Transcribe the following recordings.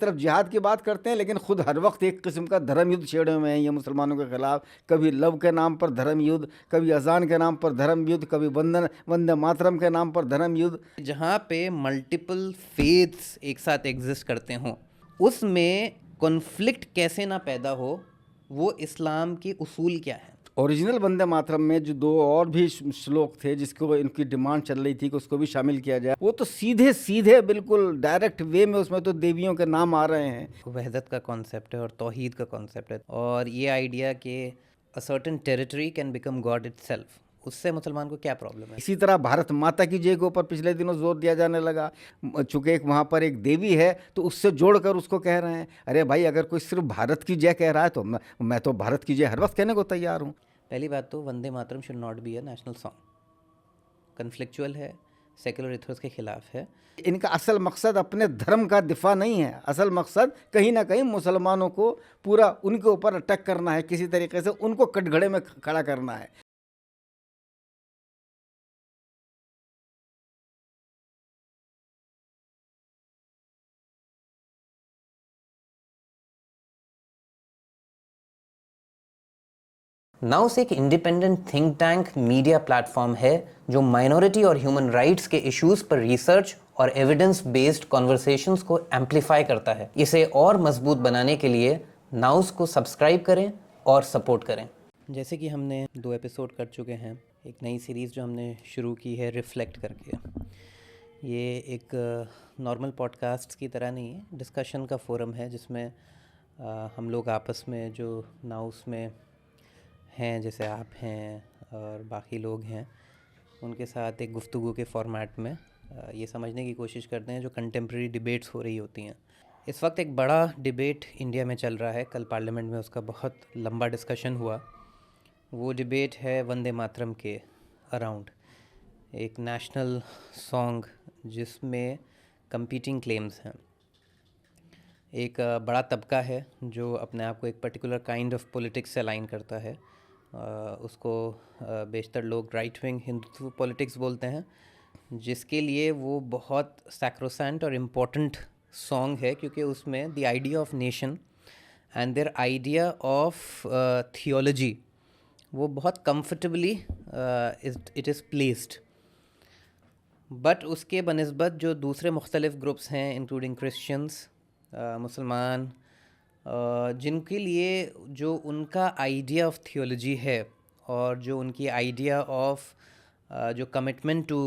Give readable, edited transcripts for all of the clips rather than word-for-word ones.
तरफ जिहाद की बात करते हैं, लेकिन खुद हर वक्त एक किस्म का धर्म युद्ध छेड़े हुए हैं ये मुसलमानों के खिलाफ। कभी लव के नाम पर धर्म युद्ध, कभी अजान के नाम पर धर्म युद्ध, कभी वंदे मातरम के नाम पर धर्म युद्ध। जहाँ पे मल्टीपल फेथ्स एक साथ एग्जिस्ट करते हों, उसमें कॉन्फ्लिक्ट कैसे ना पैदा हो, वो इस्लाम के उसूल क्या है। ओरिजिनल वंदे मातरम में जो 2 और भी श्लोक थे जिसको इनकी डिमांड चल रही थी कि उसको भी शामिल किया जाए, वो तो सीधे सीधे बिल्कुल डायरेक्ट वे में उसमें तो देवियों के नाम आ रहे हैं। वहदत का कॉन्सेप्ट है और तौहीद का कॉन्सेप्ट है, और ये आइडिया कि a certain territory can become God itself, उससे मुसलमान को क्या प्रॉब्लम है। इसी तरह भारत माता की जय के ऊपर पिछले दिनों जोर दिया जाने लगा, चूंकि एक वहाँ पर एक देवी है तो उससे जोड़कर उसको कह रहे हैं। अरे भाई, अगर कोई सिर्फ भारत की जय कह रहा है तो मैं तो भारत की जय हर वक्त कहने को तैयार हूँ। पहली बात तो Vande Mataram should not be a national song, conflictual है, सेकुलर इथर्स के खिलाफ है। इनका असल मकसद अपने धर्म का दिफा नहीं है, असल मकसद कहीं ना कहीं मुसलमानों को पूरा उनके ऊपर अटैक करना है, किसी तरीके से उनको कटघरे में खड़ा करना है। नाउस एक independent think tank media platform है जो माइनॉरिटी और ह्यूमन राइट्स के इश्यूज पर रिसर्च और एविडेंस बेस्ड कॉन्वर्सेशंस को एम्पलीफाई करता है। इसे और मजबूत बनाने के लिए नाउस को सब्सक्राइब करें और सपोर्ट करें। जैसे कि हमने 2 एपिसोड कर चुके हैं, एक नई सीरीज़ जो हमने शुरू की है रिफ्लेक्ट करके। ये एक नॉर्मल पॉडकास्ट की तरह नहीं है, डिस्कशन का फोरम है जिसमें हम लोग आपस में जो नाउस में हैं, जैसे आप हैं और बाकी लोग हैं, उनके साथ एक गुफ्तगू के फॉर्मेट में ये समझने की कोशिश करते हैं जो कंटेम्प्रेरी डिबेट्स हो रही होती हैं। इस वक्त एक बड़ा डिबेट इंडिया में चल रहा है, कल पार्लियामेंट में उसका बहुत लंबा डिस्कशन हुआ। वो डिबेट है वंदे मातरम के अराउंड, एक नेशनल सॉन्ग जिसमें कंपीटिंग क्लेम्स हैं। एक बड़ा तबका है जो अपने आप को एक पर्टिकुलर काइंड ऑफ पॉलिटिक्स से अलाइन करता है, उसको बेशतर लोग राइट विंग हिंदुत्व पॉलिटिक्स बोलते हैं, जिसके लिए वो बहुत सैक्रोसेंट और इम्पोर्टेंट सॉन्ग है, क्योंकि उसमें the idea of nation and their idea of theology वो बहुत comfortably it is placed. But उसके बनिस्बत जो दूसरे मुख्तलिफ ग्रुप्स हैं, इंक्लूडिंग क्रिश्चियंस, मुसलमान, जिनके लिए जो उनका आइडिया ऑफ थियोलॉजी है और जो उनकी आइडिया ऑफ जो commitment to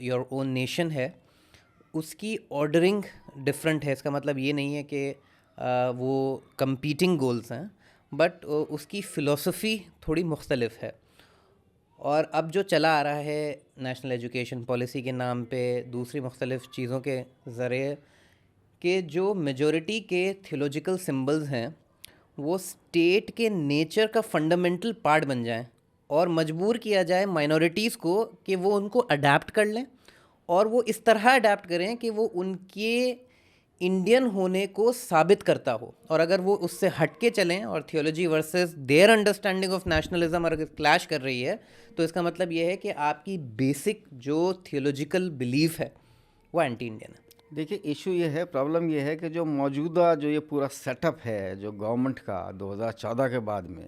your own nation है, उसकी ऑर्डरिंग डिफरेंट है। इसका मतलब ये नहीं है कि वो कंपीटिंग गोल्स हैं, बट उसकी फ़िलॉसफी थोड़ी मुख्तलिफ है। और अब जो चला आ रहा है नेशनल एजुकेशन पॉलिसी के नाम पे, दूसरी मुख्तलिफ चीज़ों के ज़रिए, कि जो मेजॉरिटी के थियोलॉजिकल सिंबल्स हैं वो स्टेट के नेचर का फंडामेंटल पार्ट बन जाएं और मजबूर किया जाए माइनॉरिटीज़ को कि वो उनको अडेप्ट कर लें, और वो इस तरह अडेप्ट करें कि वो उनके इंडियन होने को साबित करता हो। और अगर वो उससे हट के चलें और theology versus their understanding of nationalism अगर क्लैश कर रही है, तो इसका मतलब ये है कि आपकी बेसिक जो थियोलॉजिकल बिलीफ है वो एंटी इंडियन है। देखिए, इशू ये है, प्रॉब्लम ये है कि जो मौजूदा जो ये पूरा सेटअप है जो गवर्नमेंट का 2014 के बाद में,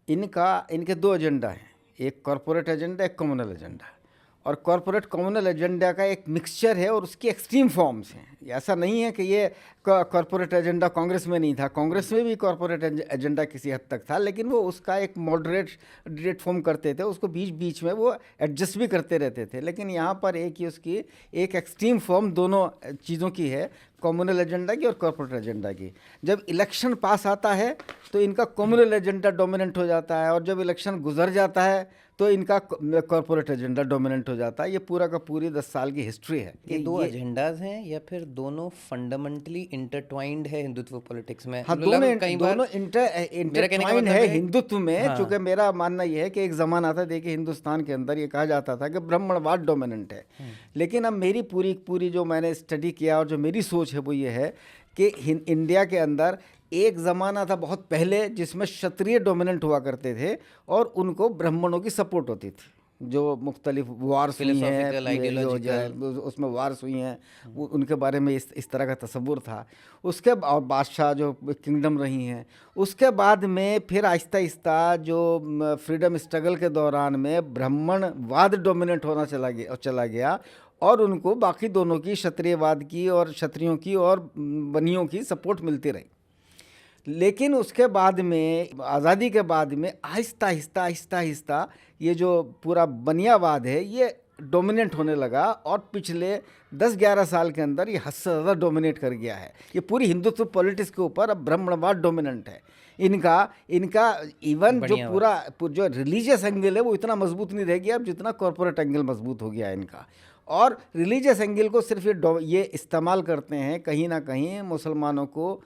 इनके 2 एजेंडा हैं, एक कॉरपोरेट एजेंडा, एक कम्युनल एजेंडा। और कॉरपोरेट कम्युनल एजेंडा का एक मिक्सचर है और उसकी एक्सट्रीम फॉर्म्स हैं। ऐसा नहीं है कि ये कॉरपोरेट एजेंडा कांग्रेस में नहीं था, कांग्रेस में भी कॉरपोरेट एजेंडा किसी हद तक था, लेकिन वो उसका एक मॉडरेट फॉर्म करते थे, उसको बीच बीच में वो एडजस्ट भी करते रहते थे। लेकिन यहाँ पर एक ही उसकी एक एक्सट्रीम फॉर्म दोनों चीज़ों की है, कम्युनल एजेंडा की और कॉरपोरेट एजेंडा की। जब इलेक्शन पास आता है तो इनका कम्युनल एजेंडा डोमिनेंट हो जाता है, और जब इलेक्शन गुजर जाता है तो इनका कॉरपोरेट एजेंडा डोमिनेंट हो जाता है। ये पूरा का पूरी 10 साल की हिस्ट्री है। ये 2 एजेंडाज हैं या फिर दोनों फंडामेंटली इंटरट्वाइंड है हिंदुत्व पॉलिटिक्स में? हाँ, दोनों इंटरट्वाइंड है हिंदुत्व में। हाँ। चूँकि मेरा मानना यह है कि एक ज़माना था, देखिए हिंदुस्तान के अंदर ये कहा जाता था कि ब्राह्मणवाद डोमिनेंट है, लेकिन अब मेरी पूरी जो मैंने स्टडी किया और जो मेरी सोच है वो ये है कि इंडिया के अंदर एक ज़माना था बहुत पहले जिसमें क्षत्रिय डोमिनेंट हुआ करते थे और उनको ब्राह्मणों की सपोर्ट होती थी। जो मुख्तलिफ वार्स हुई हैं, Philosophical, उसमें वार्स हुई हैं, उनके बारे में इस तरह का तसव्वुर था। उसके और बादशाह जो किंगडम रही हैं, उसके बाद में फिर आहिस्ता आहिस्ता जो फ्रीडम स्ट्रगल के दौरान में ब्राह्मणवाद डोमिनेट होना चला गया और उनको बाकी दोनों की, क्षत्रियवाद की और क्षत्रियों की और बनियों की सपोर्ट मिलती रही। लेकिन उसके बाद में, आज़ादी के बाद में आहिस्ता आहिस्ता आहिस्ता आहिस्ता ये जो पूरा बनियावाद है ये डोमिनेट होने लगा और पिछले 10-11 साल के अंदर ये हद से ज़्यादा डोमिनेट कर गया है। ये पूरी हिंदुत्व पॉलिटिक्स के ऊपर अब ब्राह्मणवाद डोमिनेंट है। इनका इवन जो रिलीजियस एंगल है वो इतना मजबूत नहीं रह गया अब जितना कॉरपोरेट एंगल मजबूत हो गया है इनका। और रिलीजियस एंगल को सिर्फ ये इस्तेमाल करते हैं कहीं ना कहीं मुसलमानों को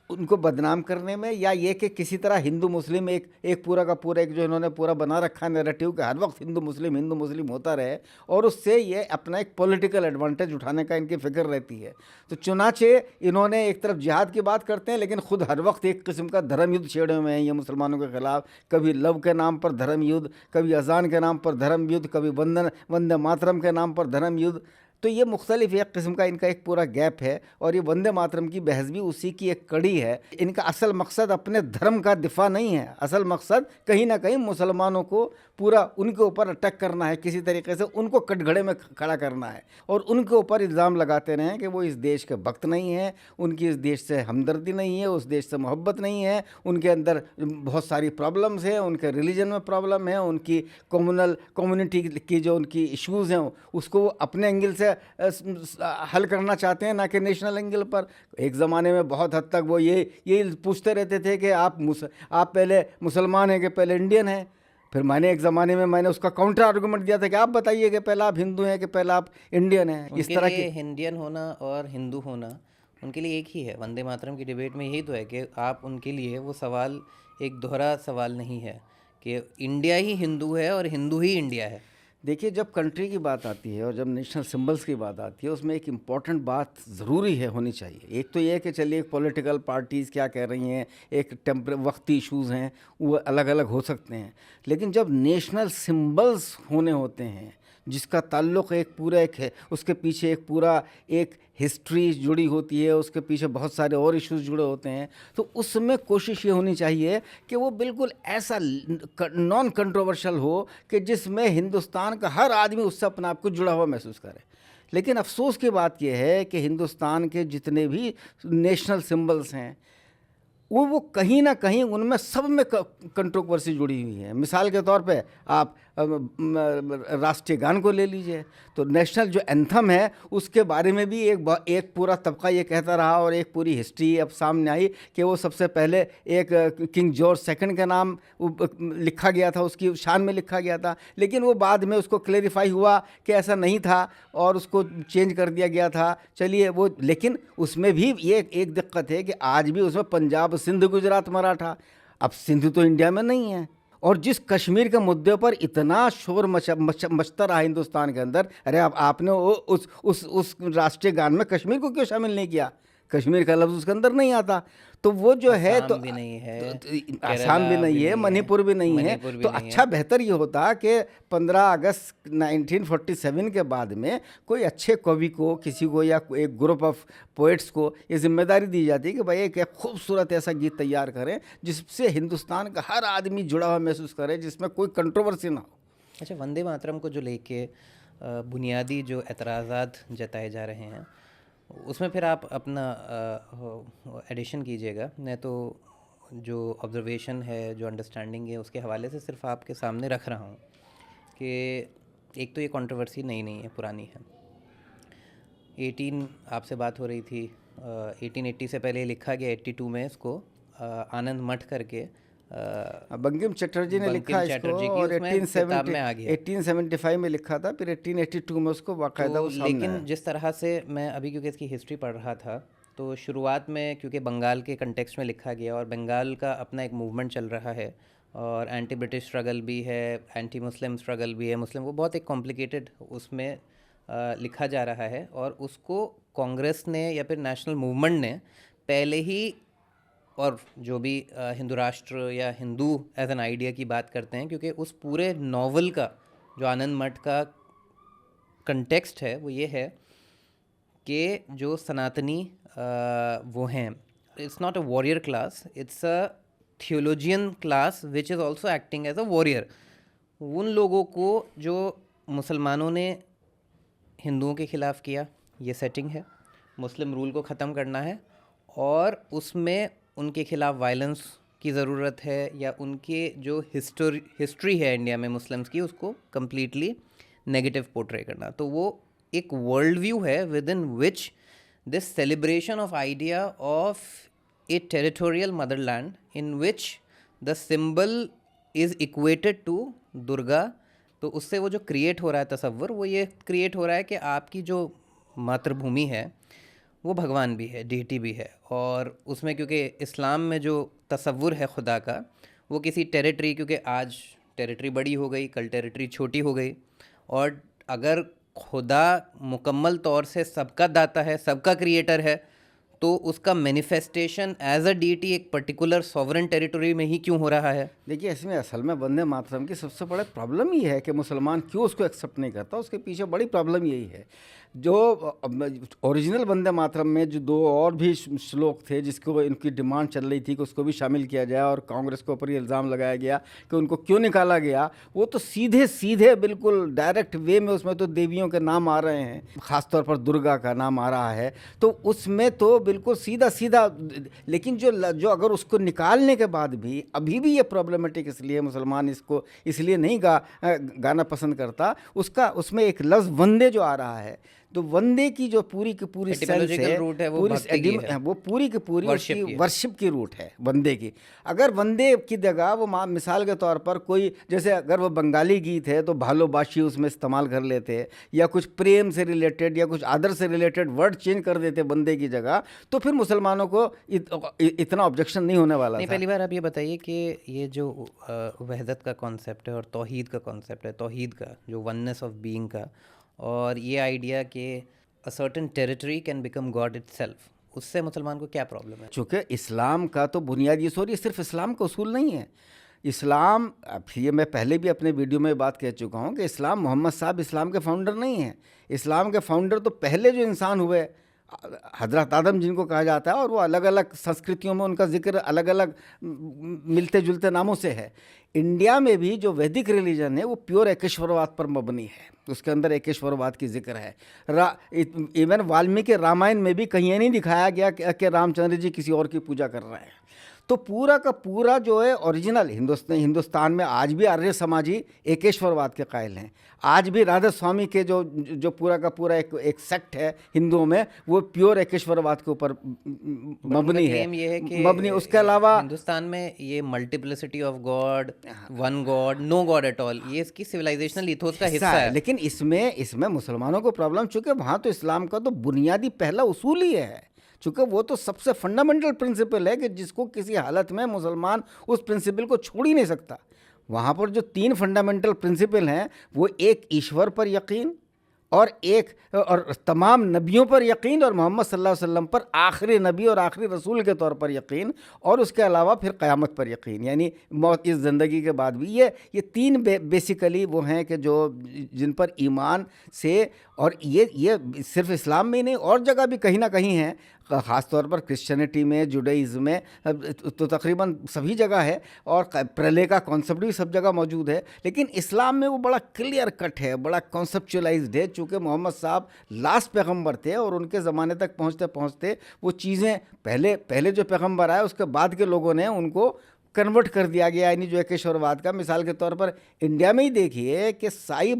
उनको बदनाम करने में, या ये कि किसी तरह हिंदू मुस्लिम एक पूरा का पूरा एक जो इन्होंने पूरा बना रखा नैरेटिव कि हर वक्त हिंदू मुस्लिम होता रहे और उससे ये अपना एक पॉलिटिकल एडवांटेज उठाने का इनकी फिक्र रहती है। तो चुनाचे इन्होंने एक तरफ जिहाद की बात करते हैं लेकिन खुद हर वक्त एक किस्म का धर्म युद्ध छेड़े हुए हैं ये मुसलमानों के खिलाफ। कभी लव के नाम पर धर्म युद्ध, कभी अजान के नाम पर धर्म युद्ध, कभी वंदे मातरम के नाम पर धर्म युद्ध। तो ये मुख्तलिफ एक किस्म का इनका एक पूरा गैप है और ये वंदे मातरम की बहस भी उसी की एक कड़ी है। इनका असल मकसद अपने धर्म का दिफा नहीं है, असल मकसद कहीं ना कहीं मुसलमानों को पूरा उनके ऊपर अटैक करना है, किसी तरीके से उनको कटघरे में खड़ा करना है और उनके ऊपर इल्ज़ाम लगाते रहें कि वो इस देश के भक्त नहीं हैं, उनकी इस देश से हमदर्दी नहीं है, उस देश से मोहब्बत नहीं है, उनके अंदर बहुत सारी प्रॉब्लम्स हैं, उनके रिलीजन में प्रॉब्लम है, उनकी कम्युनिटी की जो उनकी इश्यूज़ हैं उसको वो अपने एंगल से हल करना चाहते हैं, ना कि नेशनल एंगल पर। एक ज़माने में बहुत हद तक वो ये पूछते रहते थे कि आप पहले मुसलमान हैं कि पहले इंडियन हैं। फिर एक ज़माने में मैंने उसका काउंटर आर्गूमेंट दिया था कि आप बताइए कि पहले आप हिंदू हैं कि पहले आप इंडियन हैं। इस तरह की इंडियन होना और हिंदू होना उनके लिए एक ही है। वंदे मातरम की डिबेट में यही तो है कि आप उनके लिए वो सवाल एक दोहरा सवाल नहीं है कि इंडिया ही हिंदू है और हिंदू ही इंडिया है। देखिए, जब कंट्री की बात आती है और जब नेशनल सिंबल्स की बात आती है उसमें एक इम्पॉर्टेंट बात ज़रूरी है होनी चाहिए। एक तो ये है कि चलिए पॉलिटिकल पार्टीज़ क्या कह रही हैं, एक वक्ती इश्यूज़ हैं वो अलग अलग हो सकते हैं, लेकिन जब नेशनल सिंबल्स होने होते हैं जिसका ताल्लुक़ एक है, उसके पीछे एक हिस्ट्री जुड़ी होती है, उसके पीछे बहुत सारे और इश्यूज जुड़े होते हैं, तो उसमें कोशिश ये होनी चाहिए कि वो बिल्कुल ऐसा नॉन कंट्रोवर्शियल हो कि जिसमें हिंदुस्तान का हर आदमी उससे अपने आप को जुड़ा हुआ महसूस करे। लेकिन अफसोस की बात यह है कि हिंदुस्तान के जितने भी नेशनल सिंबल्स हैं वो कहीं ना कहीं उनमें सब में कंट्रोवर्सी जुड़ी हुई है। मिसाल के तौर पे आप राष्ट्रीय गान को ले लीजिए, तो नेशनल जो एंथम है उसके बारे में भी एक पूरा तबका ये कहता रहा और एक पूरी हिस्ट्री अब सामने आई कि वो सबसे पहले एक किंग जॉर्ज सेकंड के नाम लिखा गया था, उसकी शान में लिखा गया था, लेकिन वो बाद में उसको क्लेरिफाई हुआ कि ऐसा नहीं था और उसको चेंज कर दिया गया था। चलिए वो, लेकिन उसमें भी ये एक दिक्कत है कि आज भी उसमें पंजाब, सिंध, गुजरात, मराठा। अब सिंध तो इंडिया में नहीं है और जिस कश्मीर के मुद्दे पर इतना शोर मचता रहा हिंदुस्तान के अंदर, अरे आपने उस राष्ट्रीय गान में कश्मीर को क्यों शामिल नहीं किया? कश्मीर का लफ्ज़ उसके अंदर नहीं आता। तो वो जो है तो भी नहीं है, आसाम भी नहीं है, मणिपुर भी नहीं है। तो अच्छा बेहतर ये होता कि 15 अगस्त 1947 के बाद में कोई अच्छे कवि को, किसी को, या एक ग्रुप ऑफ पोइट्स को ये जिम्मेदारी दी जाती है कि भाई एक खूबसूरत ऐसा गीत तैयार करें जिससे हिंदुस्तान का हर आदमी जुड़ा हुआ महसूस करे, जिसमें कोई कंट्रोवर्सी ना हो। अच्छा, वंदे मातरम को जो लेके बुनियादी जो एतराज़ात जताए जा रहे हैं उसमें फिर आप अपना एडिशन कीजिएगा। मैं तो जो ऑब्जर्वेशन है, जो अंडरस्टैंडिंग है, उसके हवाले से सिर्फ आपके सामने रख रहा हूँ कि एक तो ये कंट्रोवर्सी नई नहीं है, पुरानी है। 18 आपसे बात हो रही थी, 1880 से पहले लिखा गया, 82 में इसको आनंद मठ करके बंकिम चटर्जी ने लिखा इसको और 1875 में लिखा था, फिर 1882 में उसको बाकायदा तो, लेकिन जिस तरह से मैं अभी क्योंकि इसकी हिस्ट्री पढ़ रहा था तो शुरुआत में क्योंकि बंगाल के कंटेक्स्ट में लिखा गया और बंगाल का अपना एक मूवमेंट चल रहा है और एंटी ब्रिटिश स्ट्रगल भी है, एंटी मुस्लिम स्ट्रगल भी है, मुस्लिम, वो बहुत एक कॉम्प्लिकेटेड उसमें लिखा जा रहा है और उसको कांग्रेस ने या फिर नेशनल मूवमेंट ने पहले ही और जो भी हिंदू राष्ट्र या हिंदू एज एन आइडिया की बात करते हैं, क्योंकि उस पूरे नॉवल का जो आनंद मठ का कंटेक्स्ट है वो ये है कि जो सनातनी वो हैं, it's not a warrior class, it's a theologian class which is also acting as a warrior. उन लोगों को जो मुसलमानों ने हिंदुओं के ख़िलाफ़ किया, ये सेटिंग है, मुस्लिम रूल को ख़त्म करना है, और उसमें उनके ख़िलाफ़ वायलेंस की ज़रूरत है, या उनके जो हिस्ट्री है इंडिया में मुस्लिम्स की, उसको कम्प्लीटली नेगेटिव पोर्ट्रे करना। तो वो एक वर्ल्ड व्यू है within which this celebration of idea of a territorial motherland in which the symbol is equated to Durga. तो उससे वो जो क्रिएट हो रहा है तसव्वुर, वो ये क्रिएट हो रहा है कि आपकी जो मातृभूमि है वो भगवान भी है, डीटी भी है, और उसमें क्योंकि इस्लाम में जो तसव्वुर है खुदा का, वो किसी टेरिटरी, क्योंकि आज टेरिटरी बड़ी हो गई, कल टेरिटरी छोटी हो गई, और अगर खुदा मुकम्मल तौर से सबका दाता है, सबका क्रिएटर है, तो उसका मैनिफेस्टेशन एज अ डीटी एक पर्टिकुलर सॉवरेन टेरिटरी में ही क्यों हो रहा है? देखिए, इसमें असल में वंदे मातरम की सबसे बड़ा प्रॉब्लम ये है कि मुसलमान क्यों उसको एक्सेप्ट नहीं करता। उसके पीछे बड़ी प्रॉब्लम यही है, जो ओरिजिनल वंदे मातरम में जो दो और भी श्लोक थे जिसको इनकी डिमांड चल रही थी कि उसको भी शामिल किया जाए, और कांग्रेस के ऊपर ये इल्ज़ाम लगाया गया कि उनको क्यों निकाला गया, वो तो सीधे सीधे बिल्कुल डायरेक्ट वे में उसमें तो देवियों के नाम आ रहे हैं, ख़ासतौर पर दुर्गा का नाम आ रहा है, तो उसमें तो बिल्कुल सीधा सीधा। लेकिन जो अगर उसको निकालने के बाद भी अभी भी ये प्रॉब्लमेटिक इसलिए मुसलमान इसको इसलिए नहीं गाना पसंद करता, उसमें एक लफ्ज़ वंदे जो आ रहा है, तो वंदे की जो पूरी की पूरी सेंस है, रूट है, वो पूरी की पूरी उसकी वर्शिप की रूट है वंदे की। अगर वंदे की जगह वो मिसाल के तौर पर कोई, जैसे अगर वो बंगाली गीत है तो भालोबाशी उसमें इस्तेमाल कर लेते, या कुछ प्रेम से रिलेटेड या कुछ आदर से रिलेटेड वर्ड चेंज कर देते वंदे की जगह, तो फिर मुसलमानों को इतना ऑब्जेक्शन नहीं होने वाला नहीं। था। पहली बार आप ये बताइए कि ये जो वहदत का कॉन्सेप्ट है और तौहीद का कॉन्सेप्ट है, तौहीद का जो वननेस ऑफ बीइंग का, और ये आइडिया कि a certain territory can become God itself, उससे मुसलमान को क्या प्रॉब्लम है? चूँकि इस्लाम का तो बुनियादी सोच, ये सिर्फ इस्लाम का उसूल नहीं है। इस्लाम, अब ये मैं पहले भी अपने वीडियो में बात कह चुका हूँ कि इस्लाम, मोहम्मद साहब इस्लाम के फाउंडर नहीं हैं। इस्लाम के फाउंडर तो पहले जो इंसान हुए हज़रत आदम जिनको कहा जाता है, और वो अलग अलग संस्कृतियों में उनका जिक्र अलग अलग मिलते जुलते नामों से है। इंडिया में भी जो वैदिक रिलीजन है वो प्योर एकेश्वरवाद पर मबनी है, उसके अंदर एकेश्वरवाद की जिक्र है। इवन वाल्मीकि रामायण में भी कहीं ये नहीं दिखाया गया कि रामचंद्र जी किसी और की पूजा कर रहे हैं। तो पूरा का पूरा जो है ओरिजिनल हिंदुस्तान में आज भी आर्य समाजी एकेश्वरवाद के कायल हैं। आज भी राधा स्वामी के जो पूरा का पूरा एक सेक्ट है हिंदुओं में, वो प्योर एकेश्वरवाद के ऊपर मबनी है। ये है कि मबनी, उसके अलावा हिंदुस्तान में ये multiplicity of god, one god, no god at all, ये इसकी सिविलाइजेशनल इथोस का हिस्सा है। लेकिन इसमें मुसलमानों को प्रॉब्लम, चूँकि वहाँ तो इस्लाम का तो बुनियादी पहला उसूल ही है, चूँकि वो तो सबसे फंडामेंटल प्रिंसिपल है कि जिसको किसी हालत में मुसलमान उस प्रिंसिपल को छोड़ ही नहीं सकता। वहाँ पर जो 3 फंडामेंटल प्रिंसिपल हैं, वो एक ईश्वर पर यकीन, और तमाम नबियों पर यकीन, और मोहम्मद सल्लल्लाहु अलैहि वसल्लम पर आखिरी नबी और आखिरी रसूल के तौर पर यकीन, और उसके अलावा फिर क़यामत पर यकीन, यानी मौत, इस ज़िंदगी के बाद भी। ये 3 बेसिकली वो हैं कि जो जिन पर ईमान से, और ये सिर्फ इस्लाम में ही नहीं, और जगह भी कहीं ना कहीं हैं, ख़ास तौर पर क्रिश्चियनिटी में, जुडाइज़्म में, तो तकरीबन सभी जगह है, और प्रलय का कॉन्सेप्ट भी सब जगह मौजूद है। लेकिन इस्लाम में वो बड़ा क्लियर कट है, बड़ा कॉन्सेप्चुअलाइज्ड है, चूँकि मोहम्मद साहब लास्ट पैगम्बर थे, और उनके ज़माने तक पहुँचते पहुँचते वो चीज़ें पहले जो पैगम्बर आए उसके बाद के लोगों ने उनको कन्वर्ट कर दिया गया, यानी जो एकेश्वरवाद का। मिसाल के तौर पर इंडिया में ही देखिए कि साईं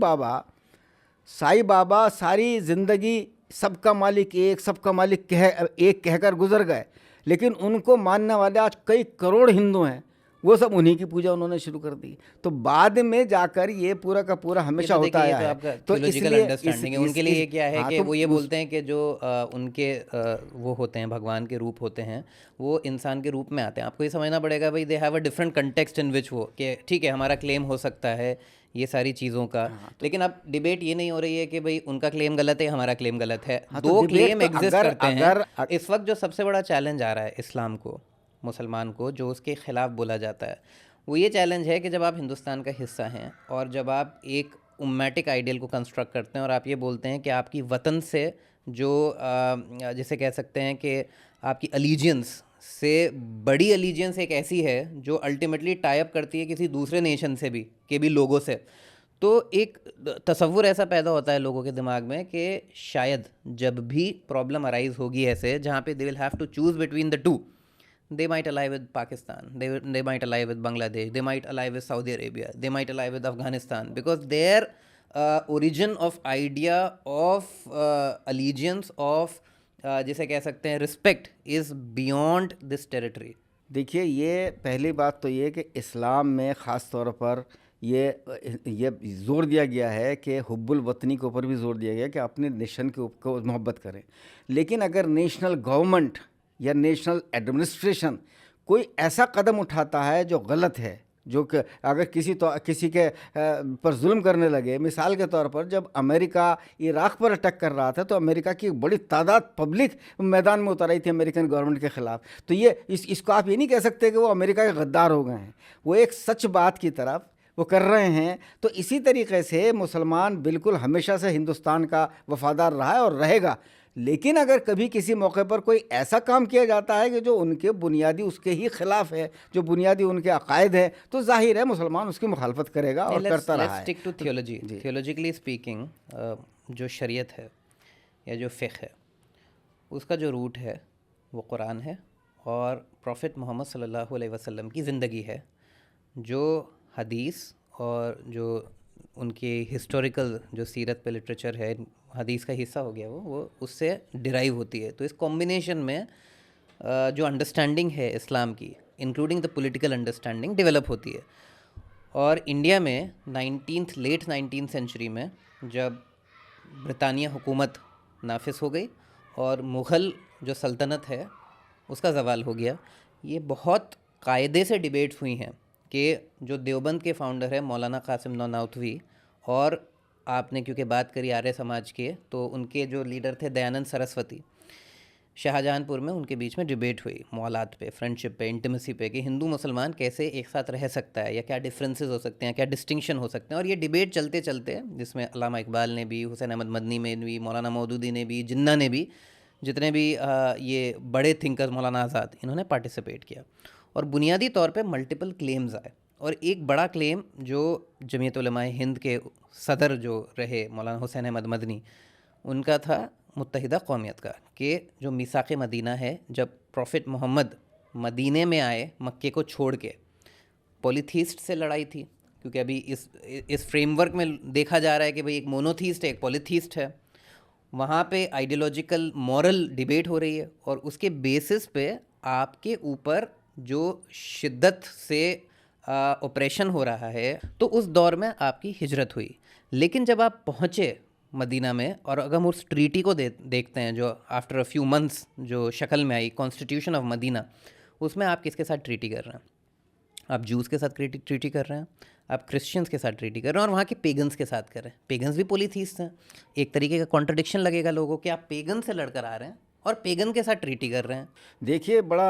बाबा सारी ज़िंदगी सबका मालिक एक कहकर गुजर गए, लेकिन उनको मानने वाले आज कई करोड़ हिंदू हैं, वो सब उन्हीं की पूजा उन्होंने शुरू कर दी। तो बाद में जाकर ये पूरा का पूरा हमेशा होता आया है। तो इसलिए उनके लिए ये क्या है कि वो ये बोलते हैं कि जो उनके वो होते हैं, भगवान के रूप होते हैं, वो इंसान के रूप में आते हैं। आपको ये समझना पड़ेगा भाई, they have a different context in which वो, कि ठीक है हमारा क्लेम हो सकता है ये सारी चीज़ों का, लेकिन अब डिबेट ये नहीं हो रही है कि भाई उनका क्लेम गलत है, हमारा क्लेम गलत है। 2 क्लेम एग्जिस्ट करते हैं। इस वक्त जो सबसे बड़ा चैलेंज आ रहा है इस्लाम को, मुसलमान को जो उसके ख़िलाफ़ बोला जाता है, वो ये चैलेंज है कि जब आप हिंदुस्तान का हिस्सा हैं और जब आप एक उम्मेटिक आइडियल को कंस्ट्रक्ट करते हैं और आप ये बोलते हैं कि आपकी वतन से जो जिसे कह सकते हैं कि आपकी अलीजियंस से बड़ी अलीजियंस एक ऐसी है जो अल्टीमेटली टाई अप करती है किसी दूसरे नेशन से भी के भी लोगों से, तो एक तसव्वुर ऐसा पैदा होता है लोगों के दिमाग में कि शायद जब भी प्रॉब्लम अराइज होगी ऐसे जहाँ पे they will have to choose between the two, they might ally with Pakistan, they might ally with Bangladesh, they might ally with Saudi Arabia, they might ally with Afghanistan, because their origin of idea of allegiance of जिसे कह सकते हैं respect is beyond this territory. देखिए, ये पहली बात तो ये कि इस्लाम में ख़ास तौर पर ये ज़ोर दिया गया है कि हुब्बुल वतनी के ऊपर भी ज़ोर दिया गया कि अपने नेशन के ऊपर मोहब्बत करें। लेकिन अगर नेशनल गवर्नमेंट या नेशनल एडमिनिस्ट्रेशन कोई ऐसा कदम उठाता है जो गलत है, जो कि अगर किसी के पर जुल्म करने लगे, मिसाल के तौर पर जब अमेरिका इराक़ पर अटैक कर रहा था तो अमेरिका की बड़ी तादाद पब्लिक मैदान में उतर आई थी अमेरिकन गवर्नमेंट के ख़िलाफ़, तो ये इसको आप ये नहीं कह सकते कि वो अमेरिका के गद्दार हो गए हैं, वो एक सच बात की तरफ वो कर रहे हैं। तो इसी तरीके से मुसलमान बिल्कुल हमेशा से हिंदुस्तान का वफ़ादार रहा है और रहेगा। लेकिन अगर कभी किसी मौके पर कोई ऐसा काम किया जाता है कि जो उनके बुनियादी उसके ही ख़िलाफ़ है, जो बुनियादी उनके अकायद हैं, तो जाहिर है मुसलमान उसकी मुखालफत करेगा और करता रहा है। Stick to theology. Theologically speaking, जो शरीयत है या जो फ़िक़्ह है उसका जो रूट है वो कुरान है और प्रॉफिट मोहम्मद सल्लल्लाहु अलैहि वसल्लम की ज़िंदगी है। जो हदीस और जो उनके हिस्टोरिकल जो सीरत पे लिटरेचर है, हदीस का हिस्सा हो गया वो उससे डिराइव होती है। तो इस कॉम्बिनेशन में जो अंडरस्टैंडिंग है इस्लाम की, including the political understanding, develop होती है। और इंडिया में लेट 19th सेंचुरी में जब ब्रितानिया हुकूमत नाफिस हो गई और मुग़ल जो सल्तनत है उसका ज़वाल हो गया, ये बहुत कायदे से डिबेट्स हुई हैं कि जो देवबंद के फाउंडर है मौलाना कासिम नौनाउतवी, और आपने क्योंकि बात करी आर्य समाज के, तो उनके जो लीडर थे दयानंद सरस्वती, शाहजहांपुर में उनके बीच में डिबेट हुई मौलाद पे, फ्रेंडशिप पे, इंटीमेसी पे, कि हिंदू मुसलमान कैसे एक साथ रह सकता है या क्या डिफरेंसेस हो सकते हैं, क्या डिस्टिंक्शन हो सकते हैं। और ये डिबेट चलते चलते जिसमें अल्लामा इकबाल ने भी, हुसैन अहमद मदनी में भी, मौलाना मौदूदी ने भी, जिन्ना ने भी, जितने भी ये बड़े थिंकर्स, मौलाना आज़ाद, इन्होंने पार्टिसिपेट किया। और बुनियादी तौर पे मल्टीपल क्लेम्स आए, और एक बड़ा क्लेम जो जमीयत उलमाए हिंद के सदर जो रहे मौलाना हुसैन अहमद मदनी, उनका था मुत्तहिदा कौमियत का, कि जो मीसाक़ मदीना है, जब प्रॉफिट मोहम्मद मदीने में आए मक्के को छोड़ के, पॉलीथीस्ट से लड़ाई थी, क्योंकि अभी इस फ्रेमवर्क में देखा जा रहा है कि भाई एक मोनोथीस्ट है, एक पॉलीथीस्ट है। वहाँ पे आइडियोलॉजिकल मॉरल डिबेट हो रही है और उसके बेसिस पे आपके ऊपर जो शिद्दत से ऑपरेशन हो रहा है, तो उस दौर में आपकी हिजरत हुई। लेकिन जब आप पहुँचे मदीना में, और अगर हम उस ट्रीटी को देखते हैं जो आफ्टर अ फ्यू मंथ्स जो शक्ल में आई, कॉन्स्टिट्यूशन ऑफ मदीना, उसमें आप किसके साथ ट्रीटी कर रहे हैं? आप जूस के साथ ट्रीटी कर रहे हैं, आप क्रिश्चियंस के साथ ट्रीटी कर रहे हैं, और वहाँ के पेगन्स के साथ कर रहे हैं। पेगन्स भी पॉलीथीस्ट हैं। एक तरीके का कॉन्ट्रडिक्शन लगेगा लोगों कि आप पेगन से लड़कर आ रहे हैं और पेगन के साथ ट्रीटी कर रहे हैं। देखिए, बड़ा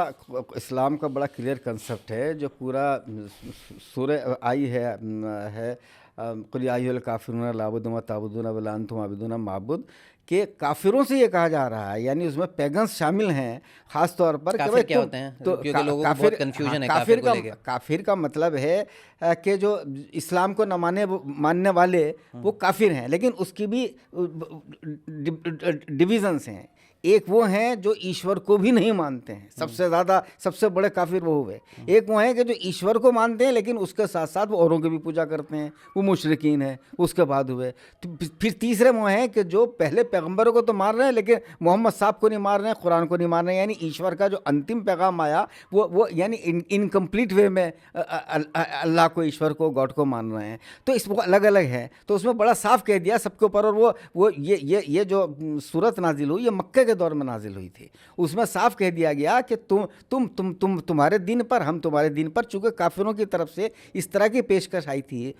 इस्लाम का बड़ा क्लियर कंसेप्ट है, जो पूरा सूरह आई है कुल या अय्युहल काफिरून ला अअबुदु मा तअबुदून वला अंतुम आबिदून मा अअबुद, के काफिरों से ये कहा जा रहा है, यानी उसमें पेगन्स शामिल हैं। ख़ास तौर पर काफिर क्या होते हैं? तो क्योंकि लोगों को बहुत कंफ्यूजन है काफिर को लेके। काफिर का मतलब है कि जो इस्लाम को न मानने वाले वो काफिर हैं, लेकिन उसकी भी डिविजन्स हैं। एक वो हैं जो ईश्वर को भी नहीं मानते हैं, सबसे ज़्यादा सबसे बड़े काफिर वो हुए। एक वो हैं कि जो ईश्वर को मानते हैं लेकिन उसके साथ साथ वो औरों की भी पूजा करते हैं, वो मुशरिकीन हैं, उसके बाद हुए। तो फिर तीसरे वो हैं कि जो पहले पैगंबरों को तो मार रहे हैं लेकिन मोहम्मद साहब को नहीं मार रहे हैं, कुरान को नहीं मार रहे हैं, यानी ईश्वर का जो अंतिम पैगाम आया वो यानी इनकम्प्लीट वे में अल्लाह को, ईश्वर को, गॉड को मान रहे हैं। तो इस वो अलग अलग है, तो उसमें बड़ा साफ कह दिया सबके ऊपर। और वो ये जो सूरत नाजिल हुई ये मक्के के दौर में नाजिल हुई थी। उसमें साफ कह दिया गया कि तुम्हारे दिन पर, हम तुम्हारे दिन पर, चूँकि काफिरों की तरफ से इस तरह की पेशकश आई थी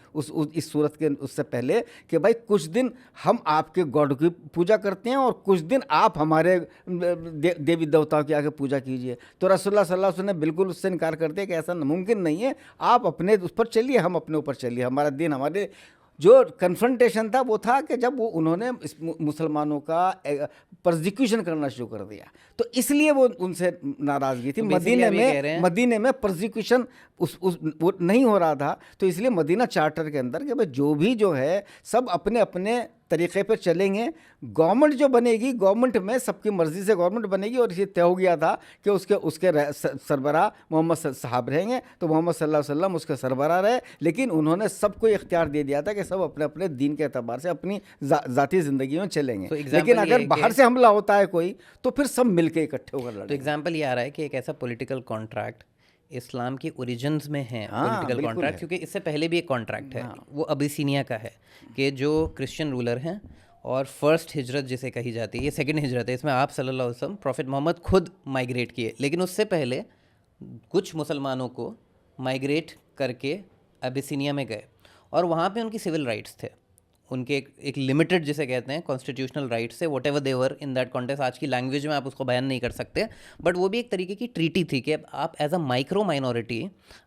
इस सूरत के उससे पहले कि भाई कुछ दिन हम आपके गॉड की पूजा करते हैं और कुछ दिन आप हमारे देवी देवताओं की आगे पूजा कीजिए। तो रसूलुल्लाह सल्लल्लाहु अलैहि वसल्लम ने बिल्कुल उससे इनकार कर दिया कि ऐसा मुमकिन नहीं है, आप अपने उस पर चलिए, हम अपने ऊपर चलिए, हमारा दिन हमारे। जो कन्फ्रंटेशन था वो था कि जब वो उन्होंने मुसलमानों का परसिक्यूशन करना शुरू कर दिया, तो इसलिए वो उनसे नाराज़गी थी। मदीने में परसिक्यूशन वो नहीं हो रहा था, तो इसलिए मदीना चार्टर के अंदर कि भाई जो भी जो है सब अपने अपने तरीक़े पर चलेंगे। गवर्नमेंट जो बनेगी, गवर्नमेंट में सबकी मर्ज़ी से गवर्नमेंट बनेगी, और ये तय हो गया था कि उसके सरबराह मोहम्मद साहब रहेंगे, तो मोहम्मद सल्लल्लाहु अलैहि वसल्लम उसके सरबराह रहे। लेकिन उन्होंने सबको इख्तियार दे दिया था कि सब अपने अपने दीन के एतबार से अपनी ज़ाती ज़िंदगी में चलेंगे। लेकिन अगर बाहर से हमला होता है कोई, तो फिर सब मिल के इकट्ठे होकर लड़ेंगे। तो एग्जाम्पल ये आ रहा है कि एक ऐसा पॉलिटिकल कॉन्ट्रैक्ट इस्लाम की ओरिजिन्स में है, पॉलिटिकल कॉन्ट्रैक्ट, क्योंकि इससे पहले भी एक कॉन्ट्रैक्ट है, वो अबिसिनिया का है, कि जो क्रिश्चियन रूलर हैं और फर्स्ट हिजरत जिसे कही जाती है, ये सेकंड हिजरत है, इसमें आप सल्लल्लाहु अलैहि वसल्लम प्रॉफिट मोहम्मद खुद माइग्रेट किए, लेकिन उससे पहले कुछ मुसलमानों को माइग्रेट करके अबिसिनिया में गए और वहाँ पे उनकी सिविल राइट्स थे, उनके एक लिमिटेड जिसे कहते हैं कॉन्स्टिट्यूशनल राइट्स से, whatever there in that context. आज की लैंग्वेज में आप उसको बयान नहीं कर सकते, बट वो भी एक तरीके की ट्रीटी थी कि आप एज अ माइक्रो माइनॉरिटी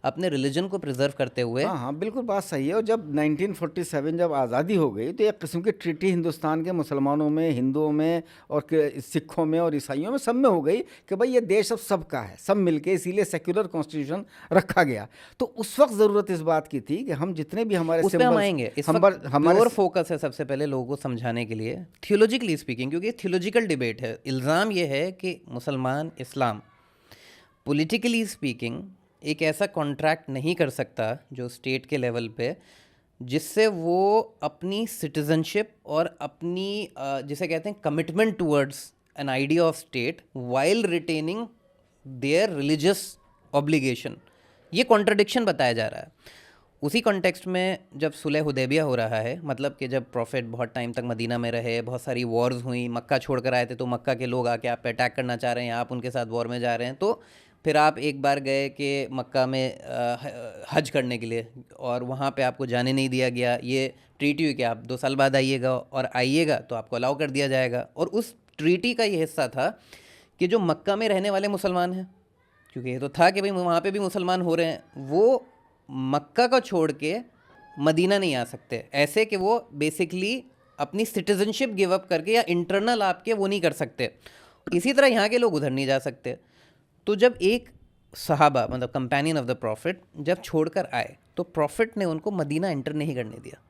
अपने रिलीजन को प्रिजर्व करते हुए। हाँ, बिल्कुल बात सही है। और जब 1947 जब आज़ादी हो गई, तो एक किस्म की ट्रीटी हिंदुस्तान के मुसलमानों में, हिंदुओं में और सिखों में और ईसाइयों में सब में हो गई कि भाई ये देश अब सबका है, सब मिलके, इसीलिए सेक्युलर कॉन्स्टिट्यूशन रखा गया। तो उस वक्त ज़रूरत इस बात की थी कि हम जितने भी हमारे उस पे हम आएंगे, हमारे फोकस है सबसे पहले लोगों को समझाने के लिए थियोलॉजिकली स्पीकिंग, क्योंकि थियोलॉजिकल डिबेट है। इल्ज़ाम ये है कि मुसलमान इस्लाम पॉलिटिकली स्पीकिंग एक ऐसा कॉन्ट्रैक्ट नहीं कर सकता जो स्टेट के लेवल पे, जिससे वो अपनी सिटीजनशिप और अपनी जिसे कहते हैं commitment towards an idea of state while retaining there religious obligation, ये कॉन्ट्रडिक्शन बताया जा रहा है। उसी कॉन्टेक्स्ट में जब सुलह हुदैबिया हो रहा है, मतलब कि जब प्रॉफिट बहुत टाइम तक मदीना में रहे, बहुत सारी वॉर्स हुई, मक्का छोड़कर आए थे, तो मक्का के लोग आके आप पे अटैक करना चाह रहे हैं, आप उनके साथ वॉर में जा रहे हैं, तो फिर आप एक बार गए कि मक्का में हज करने के लिए, और वहाँ पे आपको जाने नहीं दिया गया। ये ट्रीटी हुई कि आप 2 साल बाद आइएगा, और आइएगा तो आपको अलाउ कर दिया जाएगा। और उस ट्रीटी का ये हिस्सा था कि जो मक्का में रहने वाले मुसलमान हैं, क्योंकि ये तो था कि भाई वहाँ पे भी मुसलमान हो रहे हैं, वो मक्का को छोड़ के मदीना नहीं आ सकते, ऐसे कि वो बेसिकली अपनी सिटीजनशिप गिव अप करके या इंटरनल आपके वो नहीं कर सकते। इसी तरह यहाँ के लोग उधर नहीं जा सकते। तो जब एक सहाबा, मतलब कंपेनियन ऑफ द प्रॉफिट, जब छोड़कर आए, तो प्रॉफिट ने उनको मदीना एंटर नहीं करने दिया,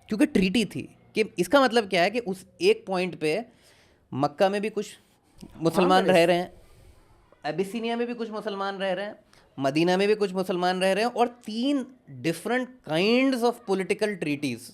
क्योंकि ट्रीटी थी। कि इसका मतलब क्या है कि उस एक पॉइंट पे मक्का में भी कुछ मुसलमान रह रहे हैं, अबिसिनिया में भी कुछ मुसलमान रह रहे हैं, मदीना में भी कुछ मुसलमान रह रहे हैं, और 3 different kinds of political treaties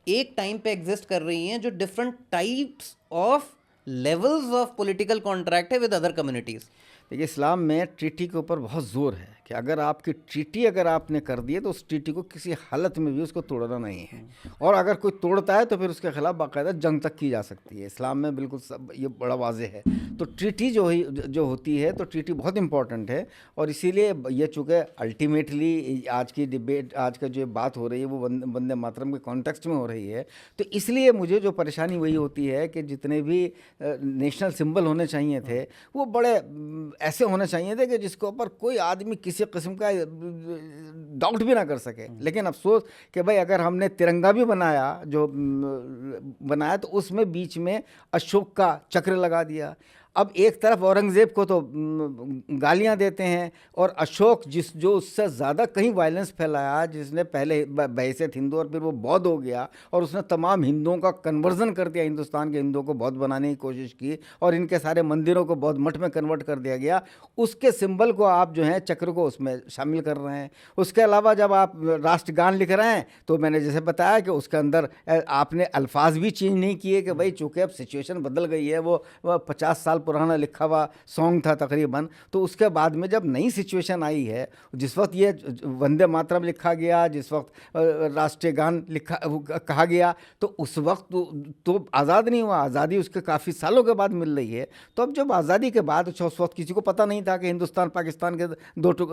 एक टाइम पे एग्जिस्ट कर रही हैं, जो different types of levels of political contract है विद अदर कम्युनिटीज़। देखिए, इस्लाम में ट्रीटी के ऊपर बहुत ज़ोर है कि अगर आपकी ट्रीटी अगर आपने कर दी है, तो उस ट्रीटी को किसी हालत में भी उसको तोड़ना नहीं है, और अगर कोई तोड़ता है तो फिर उसके खिलाफ बाकायदा जंग तक की जा सकती है। इस्लाम में बिल्कुल सब ये बड़ा वाज़ेह है। तो ट्रीटी जो होती है, तो ट्रीटी बहुत इंपॉर्टेंट है, और इसीलिए ये चूँकि अल्टीमेटली आज की डिबेट, आज का जो बात हो रही है, वो वंदे मातरम के कॉन्टेक्स्ट में हो रही है। तो इसलिए मुझे जो परेशानी वही होती है कि जितने भी नेशनल सिंबल होने चाहिए थे, वो बड़े ऐसे होने चाहिए थे कि जिसके ऊपर कोई आदमी किसी किस्म का डाउट भी ना कर सके। लेकिन अफसोस कि भाई अगर हमने तिरंगा भी बनाया तो उसमें बीच में अशोक का चक्र लगा दिया। अब एक तरफ औरंगज़ेब को तो गालियां देते हैं, और अशोक जो उससे ज़्यादा कहीं वायलेंस फैलाया, जिसने पहले बहैसियत हिंदू और फिर वो बौद्ध हो गया, और उसने तमाम हिंदुओं का कन्वर्जन कर दिया, हिंदुस्तान के हिंदुओं को बौद्ध बनाने की कोशिश की, और इनके सारे मंदिरों को बौद्ध मठ में कन्वर्ट कर दिया गया। उसके सिंबल को आप जो है चक्र को उसमें शामिल कर रहे हैं। उसके अलावा जब आप राष्ट्रगान लिख रहे हैं, तो मैंने जैसे बताया कि उसके अंदर आपने अल्फाज भी चेंज नहीं किए कि भाई चूँकि अब सिचुएशन बदल गई है, वो 50 साल पुराना लिखा हुआ सॉन्ग था तकरीबन। तो उसके बाद में जब नई सिचुएशन आई है, जिस वक्त ये वंदे मातरम लिखा गया, जिस वक्त राष्ट्रीय गान लिखा कहा गया, तो उस वक्त तो आज़ाद नहीं हुआ, आज़ादी उसके काफ़ी सालों के बाद मिल रही है। तो अब जब आज़ादी के बाद, अच्छा उस वक्त किसी को पता नहीं था कि हिंदुस्तान पाकिस्तान के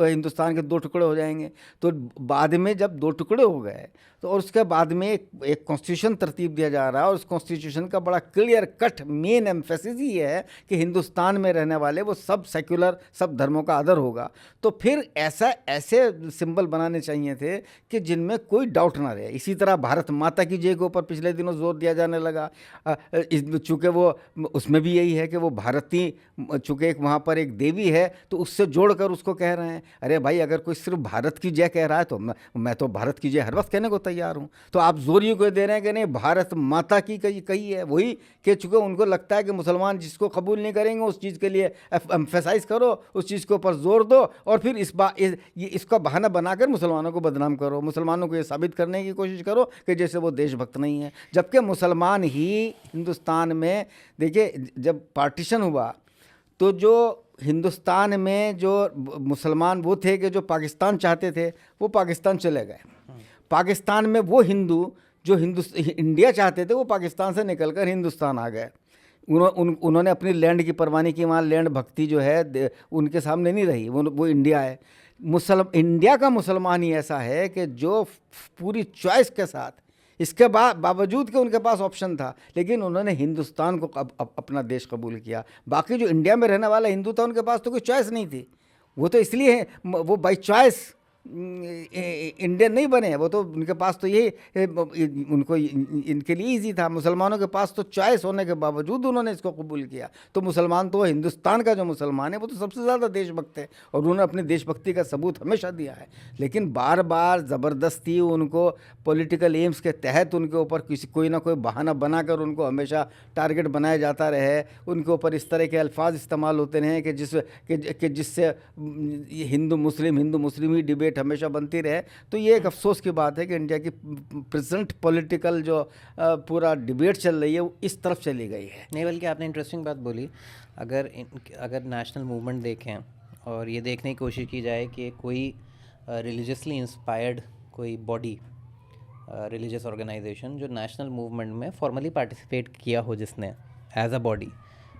हिंदुस्तान के 2 टुकड़े हो जाएंगे। तो बाद में जब 2 टुकड़े हो गए, तो और उसके बाद में एक कॉन्स्टिट्यूशन तरतीब दिया जा रहा है, और उस कॉन्स्टिट्यूशन का बड़ा क्लियर कट मेन एम्फेसिस ही है कि हिंदुस्तान में रहने वाले वो सब सेक्युलर, सब धर्मों का आदर होगा। तो फिर ऐसे सिंबल बनाने चाहिए थे कि जिनमें कोई डाउट ना रहे। इसी तरह भारत माता की जय के ऊपर पिछले दिनों जोर दिया जाने लगा, चूँकि वो उसमें भी यही है कि वो भारतीय, चूँकि एक वहाँ पर एक देवी है, तो उससे जोड़कर उसको कह रहे हैं। अरे भाई, अगर कोई सिर्फ भारत की जय कह रहा है तो मैं तो भारत की जय हर वक्त कहने को तैयार हूँ। तो आप जोर यूँ को दे रहे हैं कि नहीं, भारत माता की कही है, वही कि चूँकि उनको लगता है कि मुसलमान जिसको कबूल नहीं करेंगे उस चीज़ के लिए एम्फेसाइज करो, उस चीज़ के ऊपर जोर दो, और फिर इसका बहाना बनाकर मुसलमानों को बदनाम करो, मुसलमानों को ये साबित करने की कोशिश करो कि जैसे वो देशभक्त नहीं है। जबकि मुसलमान ही हिंदुस्तान में, देखिए जब पार्टीशन हुआ तो जो हिंदुस्तान में जो मुसलमान वो थे कि जो पाकिस्तान चाहते थे, वो पाकिस्तान चले गए। पाकिस्तान में वो हिंदू जो इंडिया चाहते थे, वो पाकिस्तान से निकलकर हिंदुस्तान आ गए। उन्होंने अपनी लैंड की परवाह नहीं की। वहाँ लैंड भक्ति जो है उनके सामने नहीं रही। वो इंडिया है। इंडिया का मुसलमान ही ऐसा है कि जो पूरी चॉइस के साथ, इसके बावजूद कि उनके पास ऑप्शन था, लेकिन उन्होंने हिंदुस्तान को अपना देश कबूल किया। बाकी जो इंडिया में रहने वाला हिंदू था, उनके पास तो कोई चॉइस नहीं थी। वो तो इसलिए वो बाई चॉइस इंडियन नहीं बने। वो तो उनके पास तो ये उनको इनके लिए ईजी था। मुसलमानों के पास तो चॉइस होने के बावजूद उन्होंने इसको कबूल किया। तो मुसलमान तो हिंदुस्तान का जो मुसलमान है वो तो सबसे ज़्यादा देशभक्त है, और उन्होंने अपनी देशभक्ति का सबूत हमेशा दिया है। लेकिन बार बार ज़बरदस्ती उनको पॉलिटिकल एम्स के तहत उनके ऊपर कोई ना कोई बहाना बनाकर उनको हमेशा टारगेट बनाया जाता रहे। उनके ऊपर इस तरह के अल्फाज इस्तेमाल होते रहे कि जिससे हिंदू मुस्लिम ही डिबेट हमेशा बनती रहे। तो ये एक अफसोस की बात है कि इंडिया की प्रेजेंट पॉलिटिकल जो पूरा डिबेट चल रही है वो इस तरफ चली गई है। नहीं, बल्कि आपने इंटरेस्टिंग बात बोली। अगर नेशनल मूवमेंट देखें और ये देखने की कोशिश की जाए कि कोई रिलीजियसली इंस्पायर्ड कोई बॉडी, रिलीजियस ऑर्गेनाइजेशन जो नेशनल मूवमेंट में फॉर्मली पार्टिसिपेट किया हो जिसने एज अ बॉडी,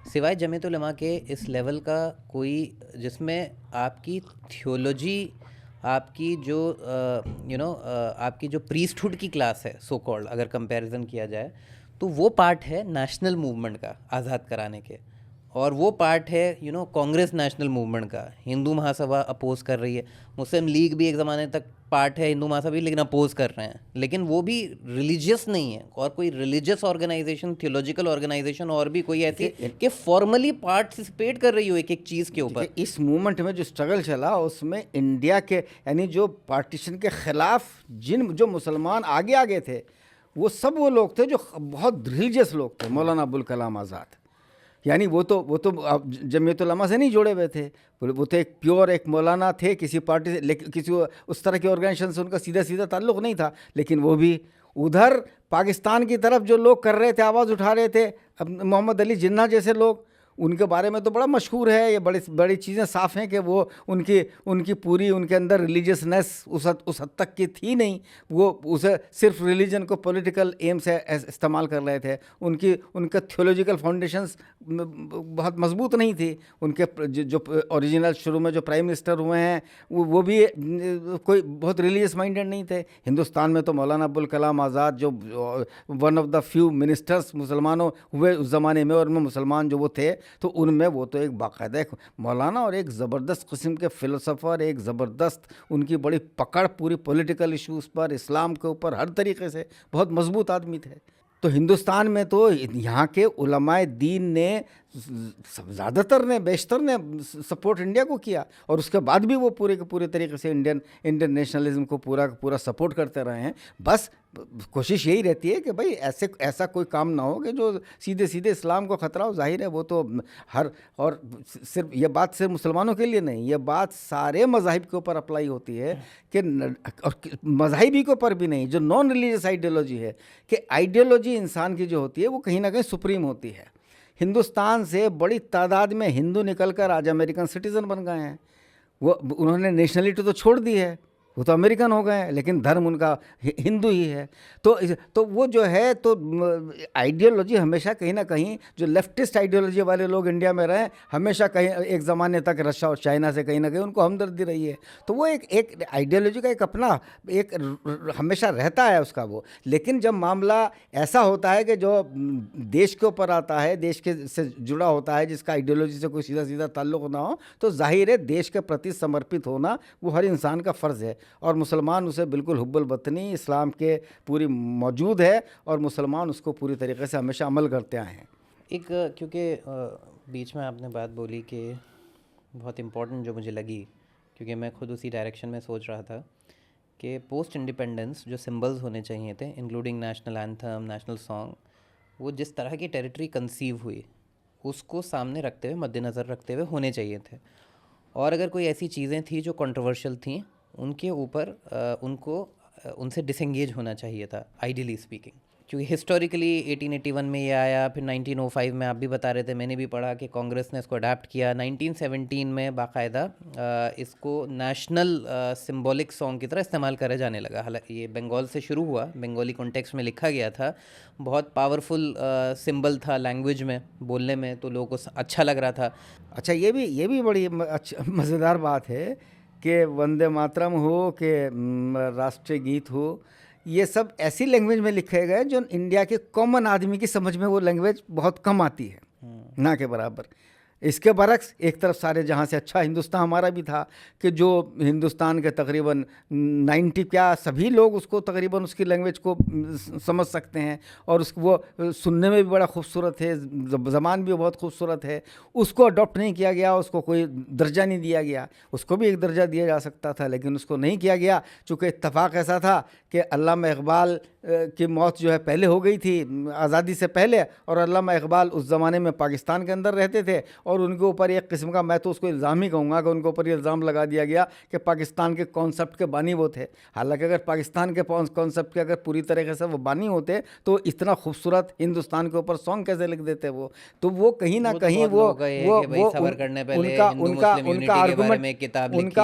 सिवाय जमीयत उलमा के इस लेवल का कोई जिसमें आपकी थियोलॉजी, आपकी जो आपकी जो प्रीस्टहुड की क्लास है सो कॉल्ड, अगर कंपैरिजन किया जाए तो वो पार्ट है नेशनल मूवमेंट का आज़ाद कराने के, और वो पार्ट है कांग्रेस नेशनल मूवमेंट का। हिंदू महासभा अपोज कर रही है, मुस्लिम लीग भी एक ज़माने तक पार्ट है हिंदू महासभा भी, लेकिन अपोज कर रहे हैं। लेकिन वो भी रिलीजियस नहीं है, और कोई रिलीजियस ऑर्गेनाइजेशन, थियोलॉजिकल ऑर्गेनाइजेशन और भी कोई ऐसी कि फॉर्मली पार्टिसिपेट कर रही हो एक एक चीज़ के ऊपर। इस मूवमेंट में जो स्ट्रगल चला उसमें इंडिया के, यानी जो पार्टीशन के ख़िलाफ़ जो मुसलमान आगे थे, वो सब वो लोग थे जो बहुत रिलीजियस लोग थे। मौलाना अबुल कलाम आज़ाद, यानी वो तो जमीयत उलमा से नहीं जुड़े हुए थे। वो तो एक प्योर एक मौलाना थे, किसी पार्टी से, लेकिन किसी उस तरह के ऑर्गेनाइजेशन से उनका सीधा ताल्लुक़ नहीं था। लेकिन वो भी उधर पाकिस्तान की तरफ जो लोग कर रहे थे, आवाज़ उठा रहे थे, अब मोहम्मद अली जिन्ना जैसे लोग, उनके बारे में तो बड़ा मशहूर है। ये बड़ी चीज़ें साफ़ हैं कि वो उनकी पूरी उनके अंदर रिलीजियसनेस उस हद तक की थी नहीं। वो उसे सिर्फ रिलीजन को पॉलिटिकल एम से इस्तेमाल कर रहे थे। उनका थियोलॉजिकल फाउंडेशंस बहुत मजबूत नहीं थी। उनके जो ओरिजिनल शुरू में जो प्राइम मिनिस्टर हुए हैं वो भी कोई बहुत रिलीजियस माइंडेड नहीं थे। हिंदुस्तान में तो मौलाना अबुल कलाम आज़ाद जो one of the few ministers मुसलमानों हुए उस ज़माने में, और उनमें मुसलमान जो वो थे, तो उनमें वो तो एक बाकायदा एक मौलाना और एक ज़बरदस्त किस्म के फ़िलोसोफर, एक ज़बरदस्त उनकी बड़ी पकड़ पूरी पॉलिटिकल इश्यूज़ पर, इस्लाम के ऊपर, हर तरीके से बहुत मजबूत आदमी थे। तो हिंदुस्तान में तो यहाँ के उलमाए दीन ने ज़्यादातर ने, बेशतर ने सपोर्ट इंडिया को किया, और उसके बाद भी वो पूरे के पूरे तरीके से इंडियन नेशनलिज्म को पूरा सपोर्ट करते रहे हैं। बस कोशिश यही रहती है कि भाई ऐसा कोई काम ना हो कि जो सीधे इस्लाम को ख़तरा हो। जाहिर है वो तो और सिर्फ ये बात सिर्फ मुसलमानों के लिए नहीं, ये बात सारे मज़ाहिब के ऊपर अप्लाई होती है कि और मज़ाहिबी के ऊपर भी नहीं, जो नॉन रिलीजियस आइडियोलॉजी है, कि आइडियोलॉजी इंसान की जो होती है वो कहीं ना कहीं सुप्रीम होती है। हिंदुस्तान से बड़ी तादाद में हिंदू निकलकर आज अमेरिकन सिटीज़न बन गए हैं। वो उन्होंने नेशनलिटी तो छोड़ दी है, वो तो अमेरिकन हो गए हैं, लेकिन धर्म उनका हिंदू ही है। तो वो जो है, तो आइडियोलॉजी हमेशा कहीं ना कहीं, जो लेफ्टिस्ट आइडियोलॉजी वाले लोग इंडिया में रहे, हमेशा कहीं एक ज़माने तक रशिया और चाइना से कहीं ना कहीं उनको हमदर्दी रही है। तो वो एक आइडियोलॉजी का एक अपना एक हमेशा रहता है उसका वो। लेकिन जब मामला ऐसा होता है कि जो देश के ऊपर आता है, देश के से जुड़ा होता है, जिसका आइडियोलॉजी से कोई सीधा सीधा ताल्लुक़ ना हो, तो जाहिर है देश के प्रति समर्पित होना वो हर इंसान का फ़र्ज़ है। और मुसलमान उसे बिल्कुल हुब्बुल वतनी इस्लाम के पूरी मौजूद है, और मुसलमान उसको पूरी तरीके से हमेशा अमल करते आए हैं। एक क्योंकि बीच में आपने बात बोली कि बहुत इम्पोर्टेंट जो मुझे लगी, क्योंकि मैं खुद उसी डायरेक्शन में सोच रहा था कि पोस्ट इंडिपेंडेंस जो सिंबल्स होने चाहिए थे, including national anthem, national song, वो जिस तरह की टेरिटरी कंसीव हुई उसको सामने रखते हुए, मद्देनज़र रखते हुए होने चाहिए थे। और अगर कोई ऐसी चीज़ें थी जो कंट्रोवर्शियल थी, उनके ऊपर उनसे डिसंगेज होना चाहिए था, आइडियली स्पीकिंग। क्योंकि हिस्टोरिकली 1881 में ये आया, फिर 1905 में आप भी बता रहे थे, मैंने भी पढ़ा कि कांग्रेस ने इसको अडाप्ट किया। 1917 में बाकायदा इसको नेशनल सिंबॉलिक सॉन्ग की तरह इस्तेमाल करे जाने लगा। हालांकि ये बंगाल से शुरू हुआ, बंगाली कॉन्टेक्स्ट में लिखा गया था, बहुत पावरफुल सिंबल था, लैंग्वेज में बोलने में तो लोगों को अच्छा लग रहा था। अच्छा, ये भी बड़ी मज़ेदार बात है कि वंदे मातरम हो कि राष्ट्रीय गीत हो, ये सब ऐसी लैंग्वेज में लिखे गए जो इंडिया के कॉमन आदमी की समझ में वो लैंग्वेज बहुत कम आती है, ना के बराबर। इसके बरक्स एक तरफ सारे जहाँ से अच्छा हिंदुस्तान हमारा भी था कि जो हिंदुस्तान के तकरीबन 90 क्या सभी लोग उसको तकरीबन उसकी लैंग्वेज को समझ सकते हैं, और उसको वो सुनने में भी बड़ा खूबसूरत है, ज़बान भी बहुत खूबसूरत है। उसको अडॉप्ट नहीं किया गया, उसको कोई दर्जा नहीं दिया गया। उसको भी एक दर्जा दिया जा सकता था, लेकिन उसको नहीं किया गया, चूँकि इत्तफाक़ ऐसा था कि अल्लामा इकबाल की मौत जो है पहले हो गई थी, आज़ादी से पहले, और अल्लामा इकबाल उस ज़माने में पाकिस्तान के अंदर रहते थे, और उनके ऊपर एक किस्म का, मैं तो उसको इल्ज़ाम ही कहूँगा कि उनके ऊपर ये इल्ज़ाम लगा दिया गया कि पाकिस्तान के कॉन्सेप्ट के बानी वो थे। हालांकि अगर पाकिस्तान के कॉन्सेप्ट के अगर पूरी तरीके से वो बानी होते तो इतना खूबसूरत हिंदुस्तान के ऊपर सॉन्ग कैसे लिख देते वो। तो वो कहीं ना कहीं वो उनका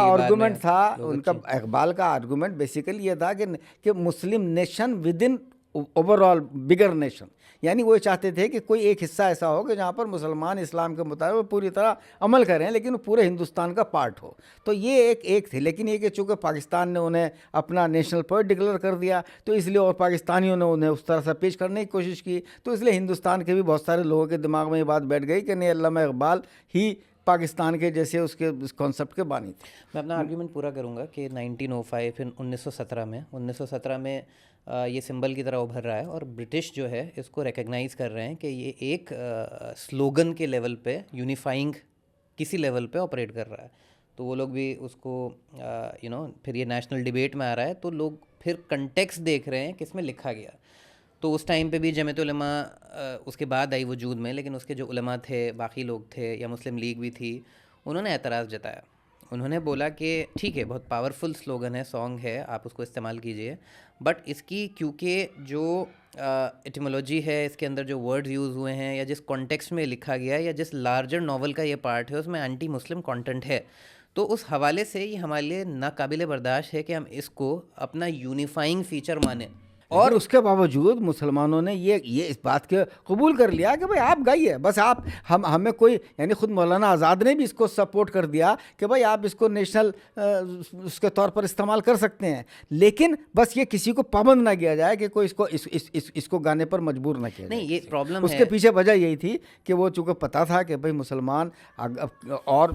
आर्गूमेंट था, उनका इकबाल का आर्गूमेंट बेसिकली ये था कि Muslim nation within overall bigger nation, यानी वो चाहते थे कि कोई एक हिस्सा ऐसा हो कि जहाँ पर मुसलमान इस्लाम के मुताबिक पूरी तरह अमल करें, लेकिन वो पूरे हिंदुस्तान का पार्ट हो। तो ये एक थी। लेकिन ये कि चूँकि पाकिस्तान ने उन्हें अपना नेशनल पोएट डिक्लेयर कर दिया, तो इसलिए, और पाकिस्तानियों ने उन्हें उस तरह से पेश करने की कोशिश की, तो इसलिए हिंदुस्तान के भी बहुत सारे लोगों के दिमाग में ये बात बैठ गई कि नहीं, अल्लामा इकबाल ही पाकिस्तान के जैसे उसके कॉन्सेप्ट के बानी थे। मैं अपना आर्ग्यूमेंट पूरा करूंगा कि 1905 फिर 1917 में ये सिंबल की तरह उभर रहा है, और ब्रिटिश जो है इसको रिकग्नाइज़ कर रहे हैं कि ये एक स्लोगन के लेवल पे, यूनिफाइंग किसी लेवल पे ऑपरेट कर रहा है। तो वो लोग भी उसको फिर ये नेशनल डिबेट में आ रहा है, तो लोग फिर कंटेक्स्ट देख रहे हैं कि इसमें लिखा गया। तो उस टाइम पे भी जमीयत उलमा उसके बाद आई वजूद में, लेकिन उसके जो उलमा थे, बाकी लोग थे, या मुस्लिम लीग भी थी, उन्होंने एतराज़ जताया। उन्होंने बोला कि ठीक है, बहुत पावरफुल स्लोगन है, सॉन्ग है, आप उसको इस्तेमाल कीजिए, बट इसकी क्योंकि जो एटिमोलॉजी है, इसके अंदर जो वर्ड्स यूज़ हुए हैं, या जिस कॉन्टेक्स्ट में लिखा गया है, या जिस लार्जर नॉवल का ये पार्ट है, उसमें एंटी मुस्लिम कंटेंट है। तो उस हवाले से ये हमारे लिए नाकाबिले बर्दाश्त है कि हम इसको अपना यूनिफाइंग फ़ीचर माने। और उसके बावजूद मुसलमानों ने ये इस बात के कबूल कर लिया कि भाई आप गाइए, बस आप हमें कोई, यानी खुद मौलाना आज़ाद ने भी इसको सपोर्ट कर दिया कि भाई आप इसको नेशनल उसके तौर पर इस्तेमाल कर सकते हैं, लेकिन बस ये किसी को पाबंद ना किया जाए कि कोई इसको गाने पर मजबूर ना किया जाए। नहीं, ये प्रॉब्लम उसके पीछे वजह यही थी कि वो चूँकि पता था कि भाई मुसलमान और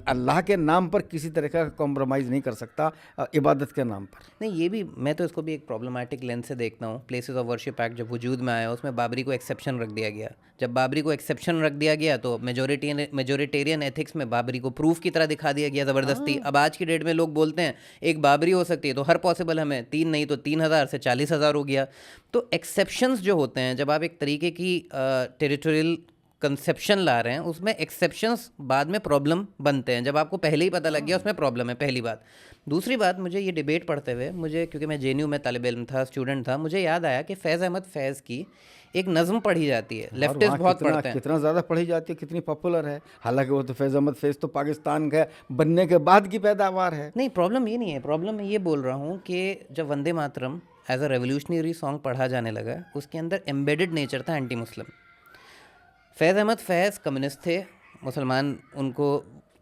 अल्लाह के नाम पर किसी तरह का कॉम्प्रोमाइज़ नहीं कर सकता इबादत के नाम पर। नहीं, ये भी, मैं तो इसको भी एक प्रॉब्लमैटिक लेंस से देखता हूँ। प्लेसेस ऑफ वर्शिप एक्ट जब वजूद में आया, उसमें बाबरी को एक्सेप्शन रख दिया गया। जब बाबरी को एक्सेप्शन रख दिया गया तो मेजोरिटेरियन एथिक्स में बाबरी को प्रूफ की तरह दिखा दिया गया ज़बरदस्ती। अब आज की डेट में लोग बोलते हैं एक बाबरी हो सकती है, तो हर पॉसिबल हमें 3 नहीं तो 3000 से 40,000 हो गया। तो एक्सेप्शंस जो होते हैं, जब आप एक तरीके की टेरिटोरियल कंसेप्शन ला रहे हैं, उसमें एक्सेप्शंस बाद में प्रॉब्लम बनते हैं, जब आपको पहले ही पता लग गया उसमें प्रॉब्लम है, पहली बात। दूसरी बात, मुझे ये डिबेट पढ़ते हुए, क्योंकि मैं JNU में तालिब इल्म था, स्टूडेंट था, मुझे याद आया कि फैज़ अहमद फैज़ की एक नज़म पढ़ी जाती है, और लेफ्टिस्ट वहाँ बहुत कितना पढ़ते हैं। कितना ज़्यादा पढ़ी जाती है, कितनी पॉपुलर है। हालांकि वो तो फैज़ अहमद फैज़ तो पाकिस्तान के बनने के बाद की पैदावार है। नहीं, प्रॉब्लम ये नहीं है, प्रॉब्लम मैं ये बोल रहा हूँ कि जब Vande Mataram as a revolutionary song पढ़ा जाने लगा, उसके अंदर एम्बेडेड नेचर था एंटी मुस्लिम। फैज़ अहमद फैज़ कम्युनिस्ट थे, मुसलमान उनको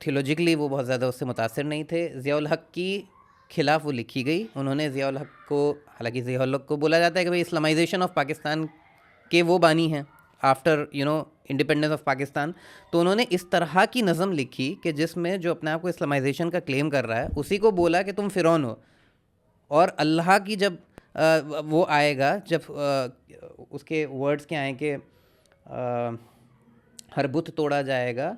थियोलॉजिकली वो बहुत ज़्यादा उससे मुतासिर नहीं थे। ज़ियाउल हक की खिलाफ वो लिखी गई। उन्होंने ज़ियाउल हक को, हालांकि ज़ियाउल हक को बोला जाता है कि भाई इस्लामाइजेशन ऑफ पाकिस्तान के वो बानी हैं आफ्टर इंडिपेंडेंस ऑफ पाकिस्तान। तो उन्होंने इस तरह की नज़म लिखी कि जिसमें जो अपने आप को इस्लामाइजेशन का क्लेम कर रहा है उसी को बोला कि तुम फ़िरौन हो, और अल्लाह की जब वो आएगा, जब उसके वर्ड्स क्या आए कि हर बुत तोड़ा जाएगा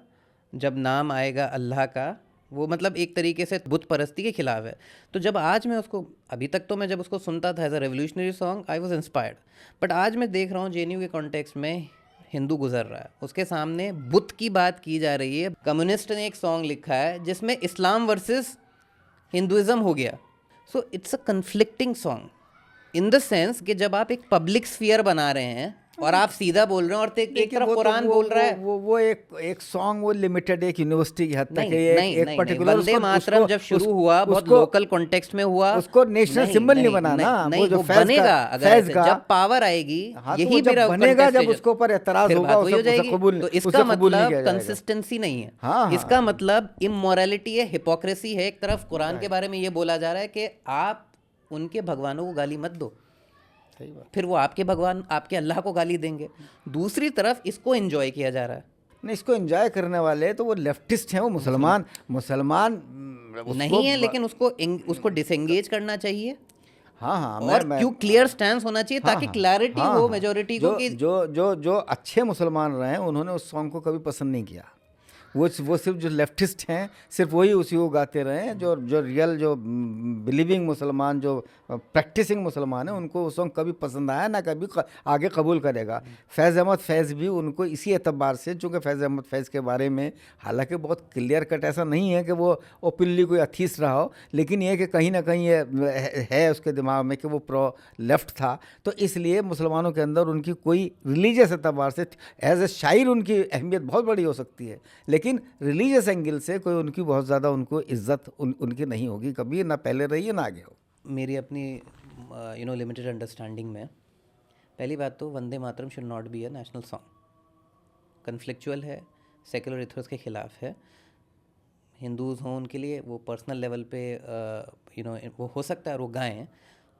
जब नाम आएगा अल्लाह का, वो मतलब एक तरीके से बुत परस्ती के खिलाफ है। तो जब आज मैं उसको, अभी तक तो मैं जब उसको सुनता था as a revolutionary song I was inspired, but आज मैं देख रहा हूँ जेएनयू के कॉन्टेक्स्ट में हिंदू गुजर रहा है, उसके सामने बुत की बात की जा रही है। कम्युनिस्ट ने एक सॉन्ग लिखा है जिसमें इस्लाम वर्सेस हिंदुइज़्म हो गया। So it's a conflicting song in the sense कि जब आप एक पब्लिक स्फीयर बना रहे हैं और आप सीधा बोल रहे हैं और एक तरफ कुरान बोल रहा है। वो एक सॉन्ग वो लिमिटेड एक यूनिवर्सिटी की हद तक नहीं, है, नहीं, एक नहीं, पर्टिकुलर वंदे मातरम जब शुरू हुआ बहुत लोकल कॉन्टेक्स्ट में हुआ, उसको नेशनल सिंबल नहीं बना ना। नहीं, वो जो वो फैज़ बनेगा का, अगर फैज़ ऐसे का जब पावर आएगी, हाँ, तो यही वो जब मेरा बनेगा, contest है, जब उसके ऊपर एतराज फिर होगा, बात वही हो उसे जाएगी। कबूल तो उसे इसका कबूल नहीं मतलब किया जाएगा। कंसिस्टेंसी नहीं है। हाँ, इसका मतलब इमोरलिटी है, हिपोक्रेसी है। एक तरफ कुरान के बारे में ये बोला जा रहा है कि आप उनके भगवानों को गाली मत दो, सही बात। फिर वो आपके भगवान, आपके अल्लाह को गाली देंगे। दूसरी तरफ इसको एंजॉय किया जा रहा है। नहीं, इसको एंजॉय करने वाले तो वो लेफ्टिस्ट हैं, वो मुसलमान नहीं है, लेकिन उसको डिसएंगेज करना चाहिए। हाँ, और क्यों क्लियर स्टैंड होना चाहिए ताकि क्लैरिटी हो मेजॉरिटी को कि जो अच्छे मुसलमान रहे हैं उन्होंने उस सॉन्ग को कभी पसंद नहीं किया। वो सिर्फ जो लेफ्टिस्ट हैं सिर्फ वही उसी को गाते रहे हैं। जो रियल जो बिलीविंग मुसलमान, जो प्रैक्टिसिंग मुसलमान हैं, उनको वो सॉन्ग कभी पसंद आया ना कभी आगे कबूल करेगा। फैज़ अहमद फैज़ भी उनको इसी एतबार से, चूँकि फैज़ अहमद फैज़ के बारे में हालांकि बहुत क्लियर कट ऐसा नहीं है कि वो ओपनली कोई अथीस रहा हो, लेकिन ये कि कहीं ना कहीं ये है उसके दिमाग में कि वो प्रो लेफ्ट था। तो इसलिए मुसलमानों के अंदर उनकी कोई रिलीजियस एतबार से एज ए शायर उनकी अहमियत बहुत बड़ी हो सकती है, लेकिन रिलीजियस एंगल से कोई उनकी बहुत ज़्यादा उनको इज्जत उनकी नहीं होगी कभी, ना पहले रही है ना आगे हो। मेरी अपनी लिमिटेड अंडरस्टैंडिंग में पहली बात तो Vande Mataram should not be a national song. Conflictual है, सेकुलर इथर्स के ख़िलाफ़ है। हिंदूज़ हों उनके लिए वो पर्सनल लेवल पे वो हो सकता है और वो गाएँ,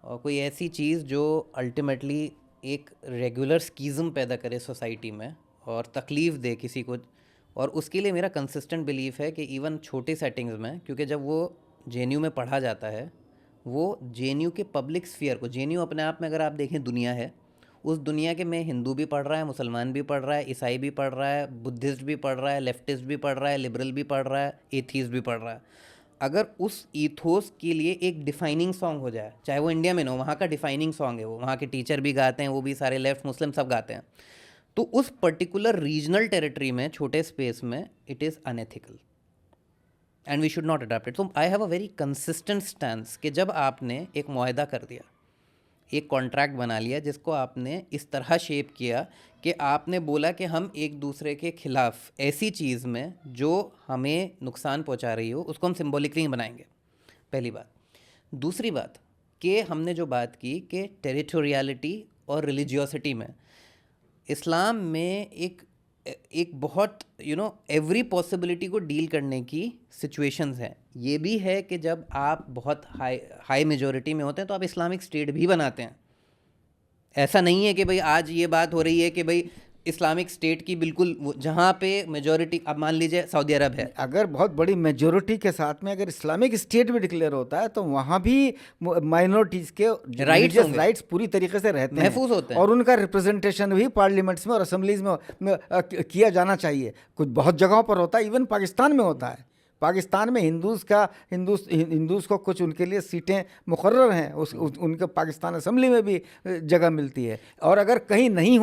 और कोई ऐसी चीज़ जो अल्टीमेटली एक रेगुलर स्कीज़म पैदा करे सोसाइटी में और तकलीफ़ दे किसी को। और उसके लिए मेरा कंसिस्टेंट बिलीफ है कि इवन छोटे सेटिंग्स में, क्योंकि जब वो जेएनयू में पढ़ा जाता है, वो जेएनयू के पब्लिक स्फीयर को, जेएनयू अपने आप में अगर आप देखें दुनिया है, उस दुनिया के में हिंदू भी पढ़ रहा है, मुसलमान भी पढ़ रहा है, ईसाई भी पढ़ रहा है, बुद्धिस्ट भी पढ़ रहा है, लेफ्टिस्ट भी पढ़ रहा है, लिबरल भी पढ़ रहा है, एथीस्ट भी पढ़ रहा है। अगर उस ईथोस के लिए एक डिफाइनिंग सॉन्ग हो जाए, चाहे वो इंडिया में ना हो, वहाँ का डिफाइनिंग सॉन्ग है, वो वहाँ के टीचर भी गाते हैं, वो भी सारे लेफ्ट मुस्लिम सब गाते हैं, तो उस पर्टिकुलर रीजनल टेरिटरी में, छोटे स्पेस में, it is unethical and we should not adopt it. तो I have a very consistent stance कि जब आपने एक मुआहदा कर दिया, एक कॉन्ट्रैक्ट बना लिया, जिसको आपने इस तरह शेप किया कि आपने बोला कि हम एक दूसरे के खिलाफ ऐसी चीज़ में जो हमें नुकसान पहुंचा रही हो उसको हम सिंबॉलिकली बनाएंगे, पहली बात। दूसरी बात कि हमने जो बात की कि टेरिटोरियलिटी और रिलीजियोसिटी में इस्लाम में एक बहुत एवरी पॉसिबिलिटी को डील करने की सिचुएशंस हैं। ये भी है कि जब आप बहुत हाई मेजॉरिटी में होते हैं तो आप इस्लामिक स्टेट भी बनाते हैं। ऐसा नहीं है कि भाई आज ये बात हो रही है कि भाई इस्लामिक स्टेट की बिल्कुल जहाँ पे मेजॉरिटी, अब मान लीजिए सऊदी अरब है, अगर बहुत बड़ी मेजॉरिटी के साथ में अगर इस्लामिक स्टेट भी डिक्लेयर होता है तो वहाँ भी माइनॉरिटीज़ के राइट्स पूरी तरीके से रहते हैं, महफूज होते हैं, और उनका रिप्रेजेंटेशन भी पार्लियामेंट्स में और असेंबलीज में किया जाना चाहिए। कुछ बहुत जगहों पर होता है, इवन पाकिस्तान में होता है, पाकिस्तान में हिंदूज को कुछ उनके लिए सीटें मुकर्रर हैं, उनके पाकिस्तान असेंबली में भी जगह मिलती है, और अगर कहीं नहीं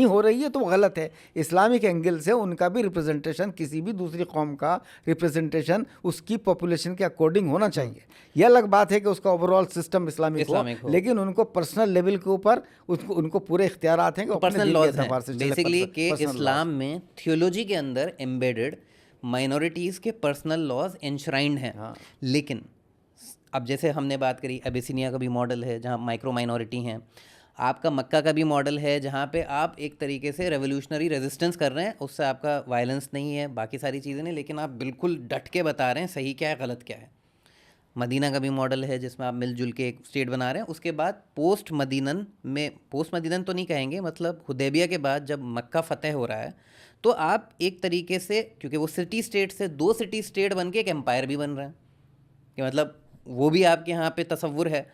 हो रही है तो वो गलत है। इस्लामिक एंगल से उनका भी रिप्रेजेंटेशन, किसी भी दूसरी कौम का रिप्रेजेंटेशन उसकी पॉपुलेशन के अकॉर्डिंग होना चाहिए। यह अलग बात है कि उसका ओवरऑल सिस्टम इस्लामिक हो, लेकिन उनको पर्सनल लेवल के ऊपर उनको पूरे इख्तियारात हैं कि पर्सनल लॉज हैं बेसिकली कि इस्लाम में थियोलॉजी के अंदर एम्बेडेड माइनॉरिटीज़ के पर्सनल लॉज एनश्राइंड हैं। हाँ। लेकिन अब जैसे हमने बात करी, अबिसिनिया का भी मॉडल है जहाँ माइक्रो माइनॉरिटी हैं, आपका मक्का का भी मॉडल है जहाँ पे आप एक तरीके से रेवोल्यूशनरी रेजिस्टेंस कर रहे हैं, उससे आपका वायलेंस नहीं है, बाकी सारी चीज़ें नहीं, लेकिन आप बिल्कुल डट के बता रहे हैं सही क्या है गलत क्या है। मदीना का भी मॉडल है जिसमें आप मिलजुल के एक स्टेट बना रहे हैं। उसके बाद पोस्ट मदीनन तो नहीं कहेंगे, मतलब हुदैबिया के बाद जब मक्का फ़तेह हो रहा है तो आप एक तरीके से, क्योंकि वो सिटी स्टेट से 2 सिटी स्टेट बन के एक एम्पायर भी बन रहे हैं, कि मतलब वो भी आपके यहाँ पे तसव्वुर है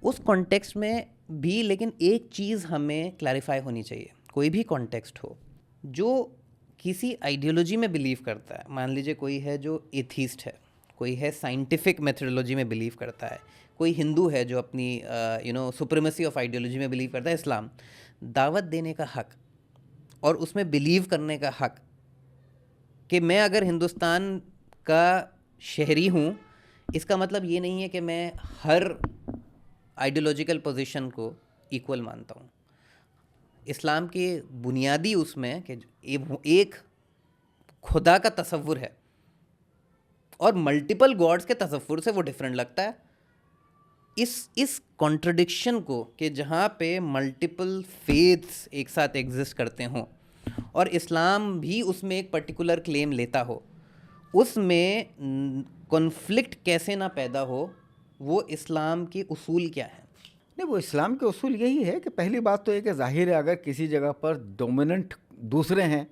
उस कॉन्टेक्स्ट में भी। लेकिन एक चीज़ हमें क्लैरिफाई होनी चाहिए, कोई भी कॉन्टेक्स्ट हो जो किसी आइडियोलॉजी में बिलीव करता है, मान लीजिए कोई है जो एथीस्ट है, कोई है साइंटिफिक मेथोडोलॉजी में बिलीव करता है, कोई हिंदू है जो अपनी सुप्रीमेसी ऑफ आइडियोलॉजी में बिलीव करता है, इस्लाम, दावत देने का हक और उसमें बिलीव करने का हक कि मैं अगर हिंदुस्तान का शहरी हूँ, इसका मतलब ये नहीं है कि मैं हर आइडियोलॉजिकल पोजीशन को इक्वल मानता हूँ। इस्लाम के बुनियादी उसमें कि एक खुदा का तसव्वुर है और मल्टीपल गॉड्स के तसव्वुर से वो डिफरेंट लगता है। इस कॉन्ट्रडिक्शन को कि जहाँ पे मल्टीपल फेथ्स एक साथ एग्जिस्ट करते हों और इस्लाम भी उसमें एक पर्टिकुलर क्लेम लेता हो, उसमें कॉन्फ्लिक्ट कैसे ना पैदा हो, वो इस्लाम के उसूल क्या है? नहीं, वो इस्लाम के उसूल यही है कि पहली बात तो ये कि जाहिर है अगर किसी जगह पर डोमिनेंट दूसरे हैं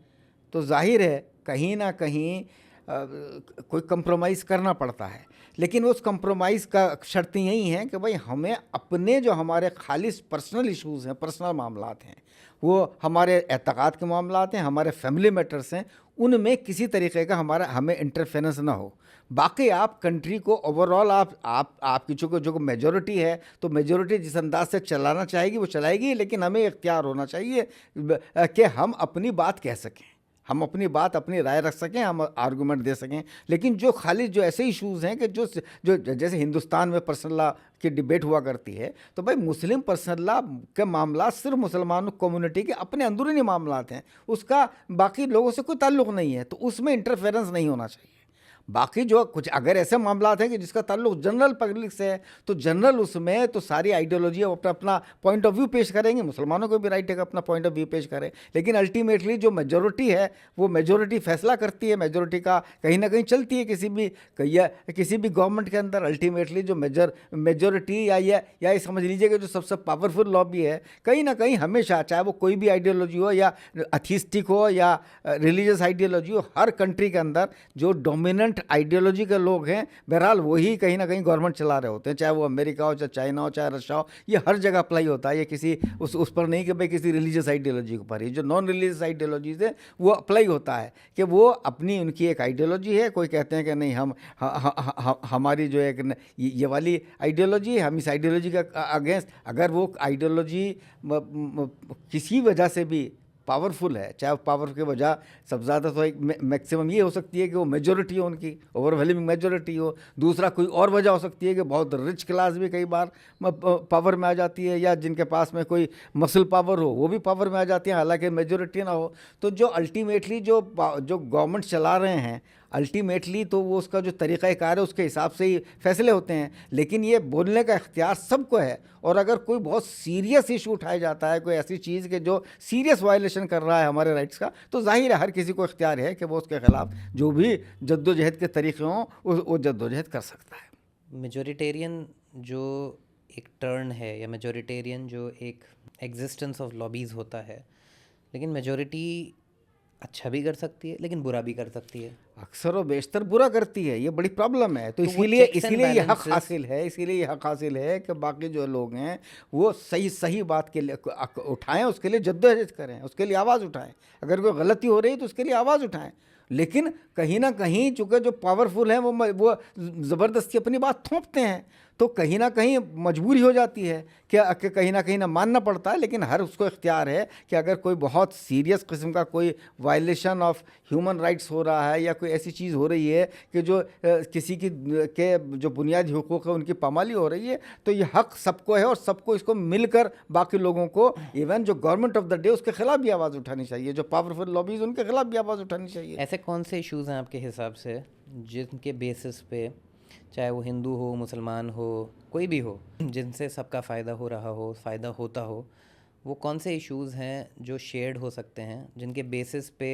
तो जाहिर है कहीं ना कहीं कोई कंप्रोमाइज़ करना पड़ता है, लेकिन उस कंप्रोमाइज़ का शर्त यही है कि भाई हमें अपने जो हमारे खालिस पर्सनल इश्यूज़ हैं, पर्सनल मामलात हैं, वो हमारे एतक़ाद के मामलात हैं, हमारे फैमिली मैटर्स हैं, उनमें किसी तरीके का हमें इंटरफेरेंस ना हो। बाकी आप कंट्री को ओवरऑल आपकी जो मेजॉरिटी है तो मेजॉरिटी जिस अंदाज से चलाना चाहेगी वो चलाएगी, लेकिन हमें इख्तियार होना चाहिए कि हम अपनी बात कह सकें, हम अपनी बात, अपनी राय रख सकें, हम आर्गूमेंट दे सकें। लेकिन जो खाली जो ऐसे इश्यूज़ हैं कि जो जैसे हिंदुस्तान में पर्सनल लॉ की डिबेट हुआ करती है, तो भाई मुस्लिम पर्सनल लॉ के मामला सिर्फ मुसलमान कम्युनिटी के अपने अंदरूनी मामलात हैं, उसका बाकी लोगों से कोई ताल्लुक़ नहीं है, तो उसमें इंटरफेरेंस नहीं होना चाहिए। बाकी जो कुछ अगर ऐसे मामलात हैं कि जिसका ताल्लुक जनरल पब्लिक से है तो जनरल उसमें तो सारी आइडियोलॉजी अपना अपना पॉइंट ऑफ व्यू पेश करेंगे, मुसलमानों को भी राइट है अपना पॉइंट ऑफ व्यू पेश करें, लेकिन अल्टीमेटली जो मेजॉरिटी है वो मेजॉरिटी फैसला करती है, मेजॉरिटी का कहीं ना कहीं चलती है किसी भी गवर्नमेंट के अंदर। अल्टीमेटली जो मेजॉरिटी या समझ लीजिए कि जो सबसे पावरफुल लॉबी है कहीं ना कहीं हमेशा, चाहे वो कोई भी आइडियोलॉजी हो या अथीस्टिक हो या रिलीजियस आइडियोलॉजी हो, हर कंट्री के अंदर जो डोमिनेंट आइडियोलॉजी के लोग हैं बहरहाल वही कहीं ना कहीं गवर्नमेंट चला रहे होते हैं, चाहे वो अमेरिका हो, चाहे चाइना हो, चाहे रशिया हो, ये हर जगह अप्लाई होता है। ये किसी उस पर नहीं कि भाई किसी रिलीजियस आइडियोलॉजी के ऊपर, ये जो नॉन रिलीजियस आइडियोलॉजीज है वो अप्लाई होता है कि वो अपनी उनकी एक आइडियोलॉजी है। कोई कहते हैं कि नहीं हमारी जो एक ये वाली आइडियोलॉजी है, हम इस आइडियोलॉजी का अगेंस्ट, अगर वो आइडियोलॉजी किसी वजह से भी पावरफुल है, चाहे पावर की वजह सबसे ज़्यादा तो एक मैक्सिमम ये हो सकती है कि वो मेजॉरिटी हो, उनकी ओवरवेलमिंग मेजॉरिटी हो। दूसरा कोई और वजह हो सकती है कि बहुत रिच क्लास भी कई बार पावर में आ जाती है, या जिनके पास में कोई मसल पावर हो वो भी पावर में आ जाती है, हालांकि मेजॉरिटी ना हो। तो जो अल्टीमेटली जो गवर्नमेंट चला रहे हैं अल्टीमेटली तो वो उसका जो तरीक़ाकार है उसके हिसाब से ही फैसले होते हैं, लेकिन ये बोलने का इख्तियार सबको है। और अगर कोई बहुत सीरियस इशू उठाया जाता है, कोई ऐसी चीज़ के जो सीरियस वायलेशन कर रहा है हमारे राइट्स का, तो जाहिर है हर किसी को इख्तियार है कि वो उसके ख़िलाफ़ जो भी जद्दोजहद के तरीक़े हों वो जद्दोजहद कर सकता है। मेजॉरिटेरियन जो एक टर्न है या मेजॉरिटेरियन जो एक एग्जिस्टेंस ऑफ लॉबीज़ होता है, लेकिन मेजॉरिटी अच्छा भी कर सकती है लेकिन बुरा भी कर सकती है, अक्सर और बेशतर बुरा करती है। ये बड़ी प्रॉब्लम है। तो इसीलिए ये हक हासिल है, इसीलिए ये हक हासिल है कि बाकी जो लोग हैं वो सही बात के लिए उठाएं, उसके लिए जद्दोजहद करें, उसके लिए आवाज़ उठाएं। अगर कोई गलती हो रही है तो उसके लिए आवाज़ उठाएं, लेकिन कहीं ना कहीं चूँकि जो पावरफुल हैं वो ज़बरदस्ती अपनी बात थोपते हैं, तो कहीं ना कहीं मजबूरी हो जाती है कि कहीं ना मानना पड़ता है। लेकिन हर उसको इख्तियार है कि अगर कोई बहुत सीरियस किस्म का कोई वायलेशन ऑफ ह्यूमन राइट्स हो रहा है या कोई ऐसी चीज़ हो रही है कि जो किसी के जो बुनियादी हुकूक है उनकी पामाली हो रही है, तो ये हक सबको है और सबको इसको मिलकर बाकी लोगों को, इवन जो गवर्नमेंट ऑफ द डे उसके खिलाफ भी आवाज़ उठानी चाहिए, जो पावरफुल लॉबीज उनके खिलाफ भी आवाज़ उठानी चाहिए। ऐसे कौन से इश्यूज़ हैं आपके हिसाब से जिनके बेसिस पे, चाहे वो हिंदू हो, मुसलमान हो, कोई भी हो, जिनसे सबका फ़ायदा हो रहा हो, फ़ायदा होता हो, वो कौन से इश्यूज़ हैं जो शेयर्ड हो सकते हैं, जिनके बेसिस पे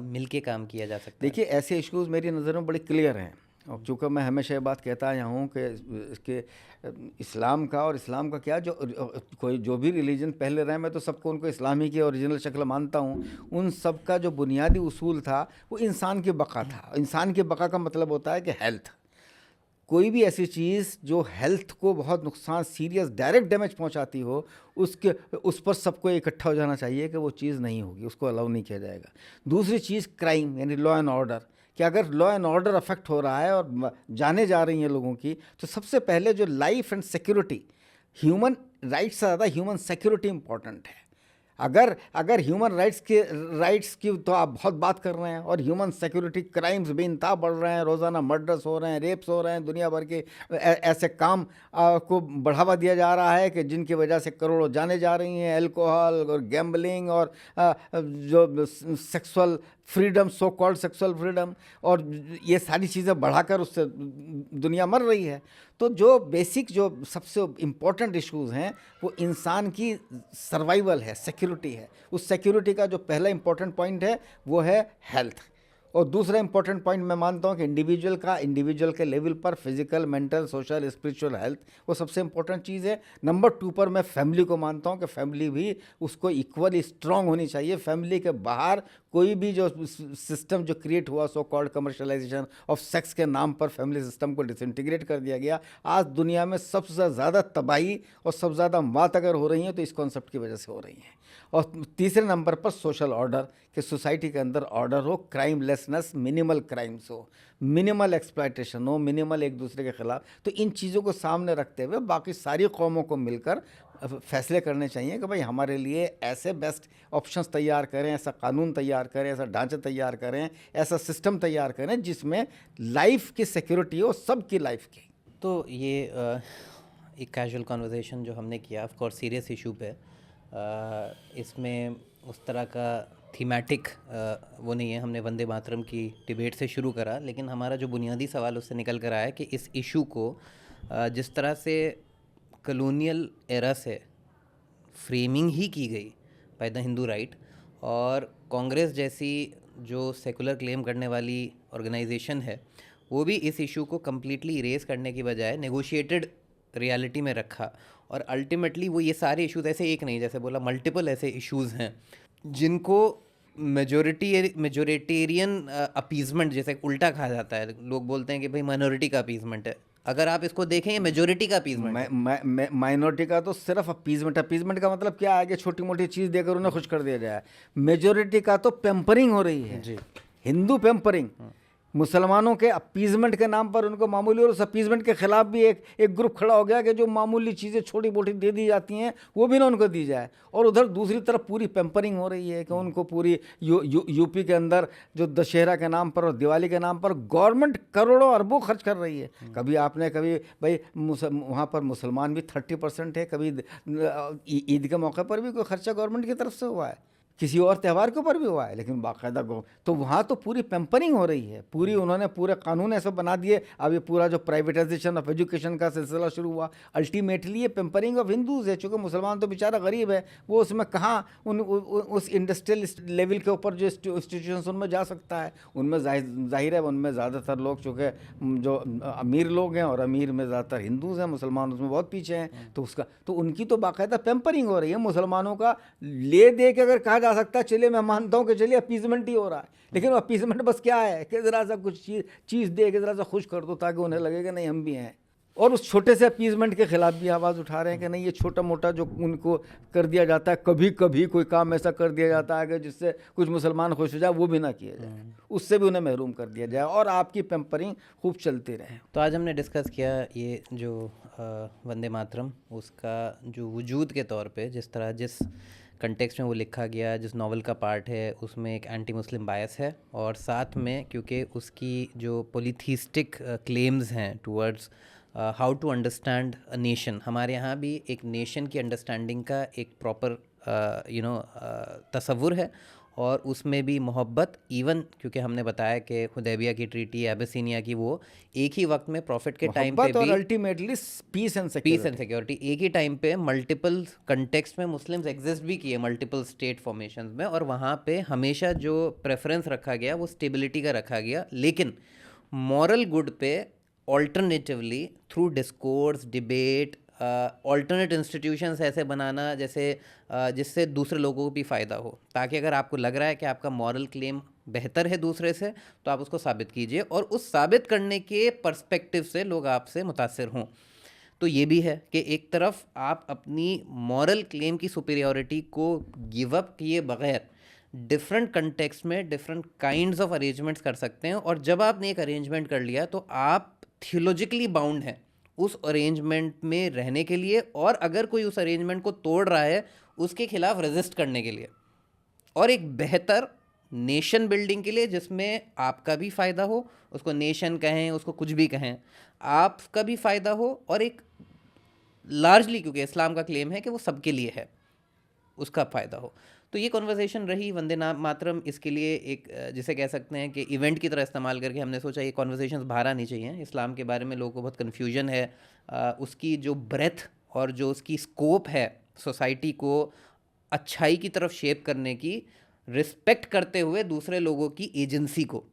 मिलके काम किया जा सकता है? देखिए, ऐसे इश्यूज़ मेरी नज़र में बड़े क्लियर हैं, और चूँकि मैं हमेशा ये बात कहता आया हूँ कि इस्लाम का क्या, कोई जो भी रिलीजन पहले रहे, मैं तो सबको उनको इस्लामी की ओरिजिनल शक्ल मानता हूँ। उन सब का जो बुनियादी उसूल था वो इंसान की बका था। इंसान की बका का मतलब होता है कि हेल्थ, कोई भी ऐसी चीज़ जो हेल्थ को बहुत नुकसान, सीरियस डायरेक्ट डैमेज पहुंचाती हो, उस पर सबको इकट्ठा हो जाना चाहिए कि वो चीज़ नहीं होगी, उसको अलाउ नहीं किया जाएगा। दूसरी चीज़ क्राइम, यानी लॉ एंड ऑर्डर, कि अगर लॉ एंड ऑर्डर अफेक्ट हो रहा है और जाने जा रही हैं लोगों की, तो सबसे पहले जो life and security, human rights से ज़्यादा ह्यूमन सिक्योरिटी इंपॉर्टेंट है। अगर ह्यूमन राइट्स की तो आप बहुत बात कर रहे हैं, और ह्यूमन सिक्योरिटी, क्राइम्स बेइंतहा बढ़ रहे हैं, रोज़ाना मर्डर्स हो रहे हैं, रेप्स हो रहे हैं, दुनिया भर के ऐसे काम को बढ़ावा दिया जा रहा है कि जिनकी वजह से करोड़ों जाने जा रही हैं, अल्कोहल और गैम्बलिंग और जो sexual freedom, so called sexual freedom, और ये सारी चीज़ें बढ़ाकर उससे दुनिया मर रही है। तो जो बेसिक, जो सबसे इम्पोर्टेंट इश्यूज़ हैं वो इंसान की सर्वाइवल है, सिक्योरिटी है। उस सिक्योरिटी का जो पहला इम्पोर्टेंट पॉइंट है वो है हेल्थ, और दूसरा इंपॉर्टेंट पॉइंट मैं मानता हूँ कि इंडिविजुअल के लेवल पर physical, mental, social, spiritual health वो सबसे इंपॉर्टेंट चीज़ है। नंबर 2 पर मैं फैमिली को मानता हूँ कि फैमिली भी उसको इक्वली स्ट्रांग होनी चाहिए। फैमिली के बाहर कोई भी जो सिस्टम जो क्रिएट हुआ, so called commercialisation of sex के नाम पर फैमिली सिस्टम को डिसइंटीग्रेट कर दिया गया। आज दुनिया में सबसे ज़्यादा तबाही और सबसे ज़्यादा मौत अगर हो रही हैं तो इस कॉन्सेप्ट की वजह से हो रही हैं। और तीसरे नंबर पर सोशल ऑर्डर, कि सोसाइटी के अंदर ऑर्डर हो, क्राइमलेसनेस, मिनिमल क्राइम्स हो, मिनिमल एक्सप्लॉयटेशन हो, मिनिमल एक दूसरे के खिलाफ। तो इन चीज़ों को सामने रखते हुए बाकी सारी कौमों को मिलकर फैसले करने चाहिए कि भाई हमारे लिए ऐसे बेस्ट ऑप्शंस तैयार करें, ऐसा कानून तैयार करें, ऐसा ढांचा तैयार करें, ऐसा सिस्टम तैयार करें जिसमें लाइफ की सिक्योरिटी हो, सबकी लाइफ की। तो ये एक कैजुअल कन्वर्सेशन जो हमने किया, ऑफ कोर्स सीरियस इशू पे, इसमें उस तरह का थीमेटिक वो नहीं है। हमने वंदे मातरम की डिबेट से शुरू करा, लेकिन हमारा जो बुनियादी सवाल उससे निकल कर आया कि इस इशू को जिस तरह से कॉलोनियल एरा से फ्रेमिंग ही की गई बाय द हिंदू राइट, और कांग्रेस जैसी जो सेकुलर क्लेम करने वाली ऑर्गेनाइजेशन है वो भी इस इशू को कम्प्लीटली इरेज करने की बजाय नेगोशिएटेड रियलिटी में रखा, और अल्टीमेटली वो ये सारे इश्यूज, ऐसे एक नहीं, जैसे बोला मल्टीपल ऐसे इश्यूज़ हैं जिनको मेजोरिटेरियन अपीजमेंट जैसे उल्टा कहा जाता है। लोग बोलते हैं कि भाई माइनॉरिटी का अपीजमेंट है, अगर आप इसको देखें ये मेजोरिटी का अपीजमेंट। माइनॉरिटी का तो सिर्फ अपीजमेंट का मतलब क्या है कि छोटी मोटी चीज़ देकर उन्हें खुश कर दिया जाए। मेजोरिटी का तो पेम्परिंग हो रही है जी, हिंदू पेम्परिंग, मुसलमानों के अपीजमेंट के नाम पर उनको मामूली, और उस अपीजमेंट के खिलाफ भी एक ग्रुप खड़ा हो गया कि जो मामूली चीज़ें छोटी मोटी दे दी जाती हैं वो भी ना उनको दी जाए। और उधर दूसरी तरफ पूरी पेम्परिंग हो रही है कि उनको पूरी यूपी के अंदर जो दशहरा के नाम पर और दिवाली के नाम पर गवर्नमेंट करोड़ों अरबों खर्च कर रही है। कभी भाई वहाँ पर मुसलमान भी 30% है, कभी ईद के मौके पर भी कोई खर्चा गवर्नमेंट की तरफ से हुआ है, किसी और त्यौहार के ऊपर भी हुआ है, लेकिन बाकायदा तो वहाँ तो पूरी पेम्परिंग हो रही है, पूरी उन्होंने पूरे कानून ऐसे बना दिए। अब ये पूरा जो प्राइवेटाइजेशन ऑफ एजुकेशन का सिलसिला शुरू हुआ, अल्टीमेटली ये पेम्परिंग ऑफ हिंदूज़ है। चूँकि मुसलमान तो बेचारा गरीब है, वो उसमें कहाँ उस इंडस्ट्रियल लेवल के ऊपर जो इंस्टीट्यूशन उनमें जा सकता है। उनमें जाहिर है उनमें ज़्यादातर लोग चूँकि जो अमीर लोग हैं, और अमीर में ज़्यादातर हिंदूज़ हैं, मुसलमान उसमें बहुत पीछे हैं, तो उनकी तो बाकायदा पेम्परिंग हो रही है। मुसलमानों का ले दे के अगर कहा जा सकता है, चलिए मैं मानता हूँ कि चलिए अपीजमेंट ही हो रहा है, लेकिन वो अपीजमेंट बस क्या है कि ज़रा सा कुछ चीज़ दे के ज़रा सा खुश कर दो ताकि उन्हें लगे कि नहीं हम भी हैं। और उस छोटे से अपीजमेंट के खिलाफ भी आवाज़ उठा रहे हैं कि नहीं, ये छोटा मोटा जो उनको कर दिया जाता है, कभी कभी कोई काम ऐसा कर दिया जाता है कि जिससे कुछ मुसलमान खुश हो जाए, वो भी ना किया जाए, उससे भी उन्हें महरूम कर दिया जाए और आपकी पैम्परिंग खूब चलती रहे। तो आज हमने डिस्कस किया ये जो वंदे मातरम, उसका जो वजूद के तौर पे जिस तरह जिस कंटेक्स्ट में वो लिखा गया, जिस नावल का पार्ट है, उसमें एक एंटी मुस्लिम बायस है, और साथ में क्योंकि उसकी जो पॉलीथीस्टिक क्लेम्स हैं towards how to understand a nation, हमारे यहाँ भी एक नेशन की अंडरस्टैंडिंग का एक प्रॉपर तसव्वुर है, और उसमें भी मोहब्बत, इवन क्योंकि हमने बताया कि हुदैबिया की ट्रीटी, एबेसिनिया की, वो एक ही वक्त में प्रॉफिट के टाइम पे भी अल्टीमेटली पीस एंड सिक्योरिटी, एक ही टाइम पे मल्टीपल कंटेक्स्ट में मुस्लिम्स एग्जिस्ट भी किए मल्टीपल स्टेट फॉर्मेशंस में, और वहाँ पे हमेशा जो प्रेफरेंस रखा गया वो स्टेबिलिटी का रखा गया, लेकिन मॉरल गुड पे alternatively through discourse, debate, alternate institutions ऐसे बनाना जैसे जिससे दूसरे लोगों को भी फ़ायदा हो, ताकि अगर आपको लग रहा है कि आपका मॉरल क्लेम बेहतर है दूसरे से, तो आप उसको साबित कीजिए, और उस साबित करने के पर्सपेक्टिव से लोग आपसे मुतासिर हों। तो ये भी है कि एक तरफ आप अपनी मॉरल क्लेम की सुपीरियॉरिटी को गिव अप किए बगैर डिफरेंट कंटेक्स्ट में डिफरेंट काइंड्स ऑफ अरेंजमेंट्स कर सकते हैं, और जब आपने एक अरेंजमेंट कर लिया तो आप थियोलॉजिकली बाउंड हैं उस अरेंजमेंट में रहने के लिए, और अगर कोई उस अरेंजमेंट को तोड़ रहा है उसके खिलाफ रेजिस्ट करने के लिए, और एक बेहतर नेशन बिल्डिंग के लिए जिसमें आपका भी फ़ायदा हो, उसको नेशन कहें, उसको कुछ भी कहें, आपका भी फ़ायदा हो, और एक लार्जली क्योंकि इस्लाम का क्लेम है कि वो सबके लिए है, उसका फ़ायदा हो। तो ये कॉन्वर्सेशन रही वंदे मातरम, इसके लिए एक जिसे कह सकते हैं कि इवेंट की तरह इस्तेमाल करके हमने सोचा ये कॉन्वर्सेशंस बाहर आनी चाहिए। इस्लाम के बारे में लोगों को बहुत कन्फ्यूजन है, उसकी जो ब्रेथ और जो उसकी स्कोप है सोसाइटी को अच्छाई की तरफ शेप करने की, रिस्पेक्ट करते हुए दूसरे लोगों की एजेंसी को।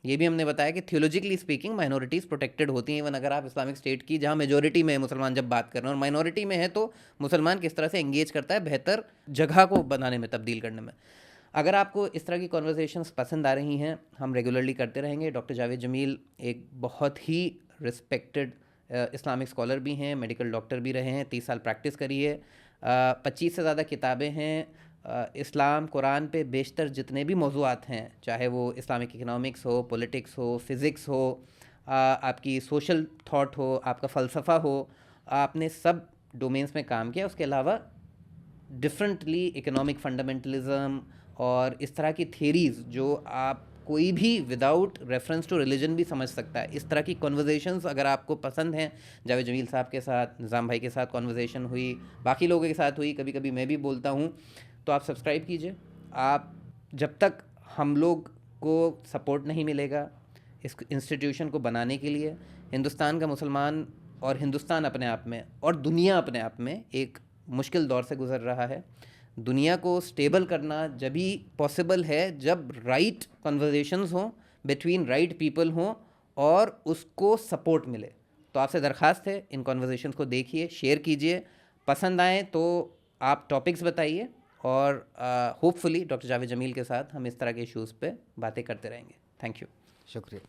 ये भी हमने बताया कि थियोलॉजिकली स्पीकिंग माइनॉरिटीज़ प्रोटेक्टेड होती हैं, इवन अगर आप इस्लामिक स्टेट की, जहाँ मेजॉरिटी में है मुसलमान, जब बात कर रहे हैं, और माइनॉरिटी में है तो मुसलमान किस तरह से एंगेज करता है बेहतर जगह को बनाने में, तब्दील करने में। अगर आपको इस तरह की कॉन्वर्सेशंस पसंद आ रही हैं, हम रेगुलरली करते रहेंगे। डॉक्टर जावेद जमील एक बहुत ही रिस्पेक्टेड इस्लामिक स्कॉलर भी हैं, मेडिकल डॉक्टर भी रहे हैं, 30 साल प्रैक्टिस करी है, 25 से ज़्यादा किताबें हैं, इस्लाम कुरान पे बेशतर जितने भी मौज़ूआत हैं, चाहे वो इस्लामिक इकनॉमिक्स हो, पॉलिटिक्स हो, फ़िज़िक्स हो, आपकी सोशल थॉट हो, आपका फ़लसफ़ा हो, आपने सब डोमेन्स में काम किया। उसके अलावा डिफरेंटली इकोनॉमिक फंडामेंटलिज्म और इस तरह की थेरीज़ जो आप कोई भी विदाउट रेफरेंस टू रिलीजन भी समझ सकता है, इस तरह की कॉन्वर्जेशंस अगर आपको पसंद हैं, जावेद जमील साहब के साथ, निज़ाम भाई के साथ कॉन्वर्जेशन हुई, बाकी लोगों के साथ हुई, कभी कभी मैं भी बोलता हूँ, तो आप सब्सक्राइब कीजिए। आप जब तक हम लोग को सपोर्ट नहीं मिलेगा इस इंस्टीट्यूशन को बनाने के लिए, हिंदुस्तान का मुसलमान और हिंदुस्तान अपने आप में और दुनिया अपने आप में एक मुश्किल दौर से गुज़र रहा है। दुनिया को स्टेबल करना जब ही पॉसिबल है जब राइट कन्वर्सेशंस हों, बिटवीन राइट पीपल हों, और उसको सपोर्ट मिले। तो आपसे दरख्वास्त है, इन कन्वर्सेशंस को देखिए, शेयर कीजिए, पसंद आए तो आप टॉपिक्स बताइए, और होपफुली डॉक्टर जावेद जमील के साथ हम इस तरह के इश्यूज़ पे बातें करते रहेंगे। Thank you. शुक्रिया।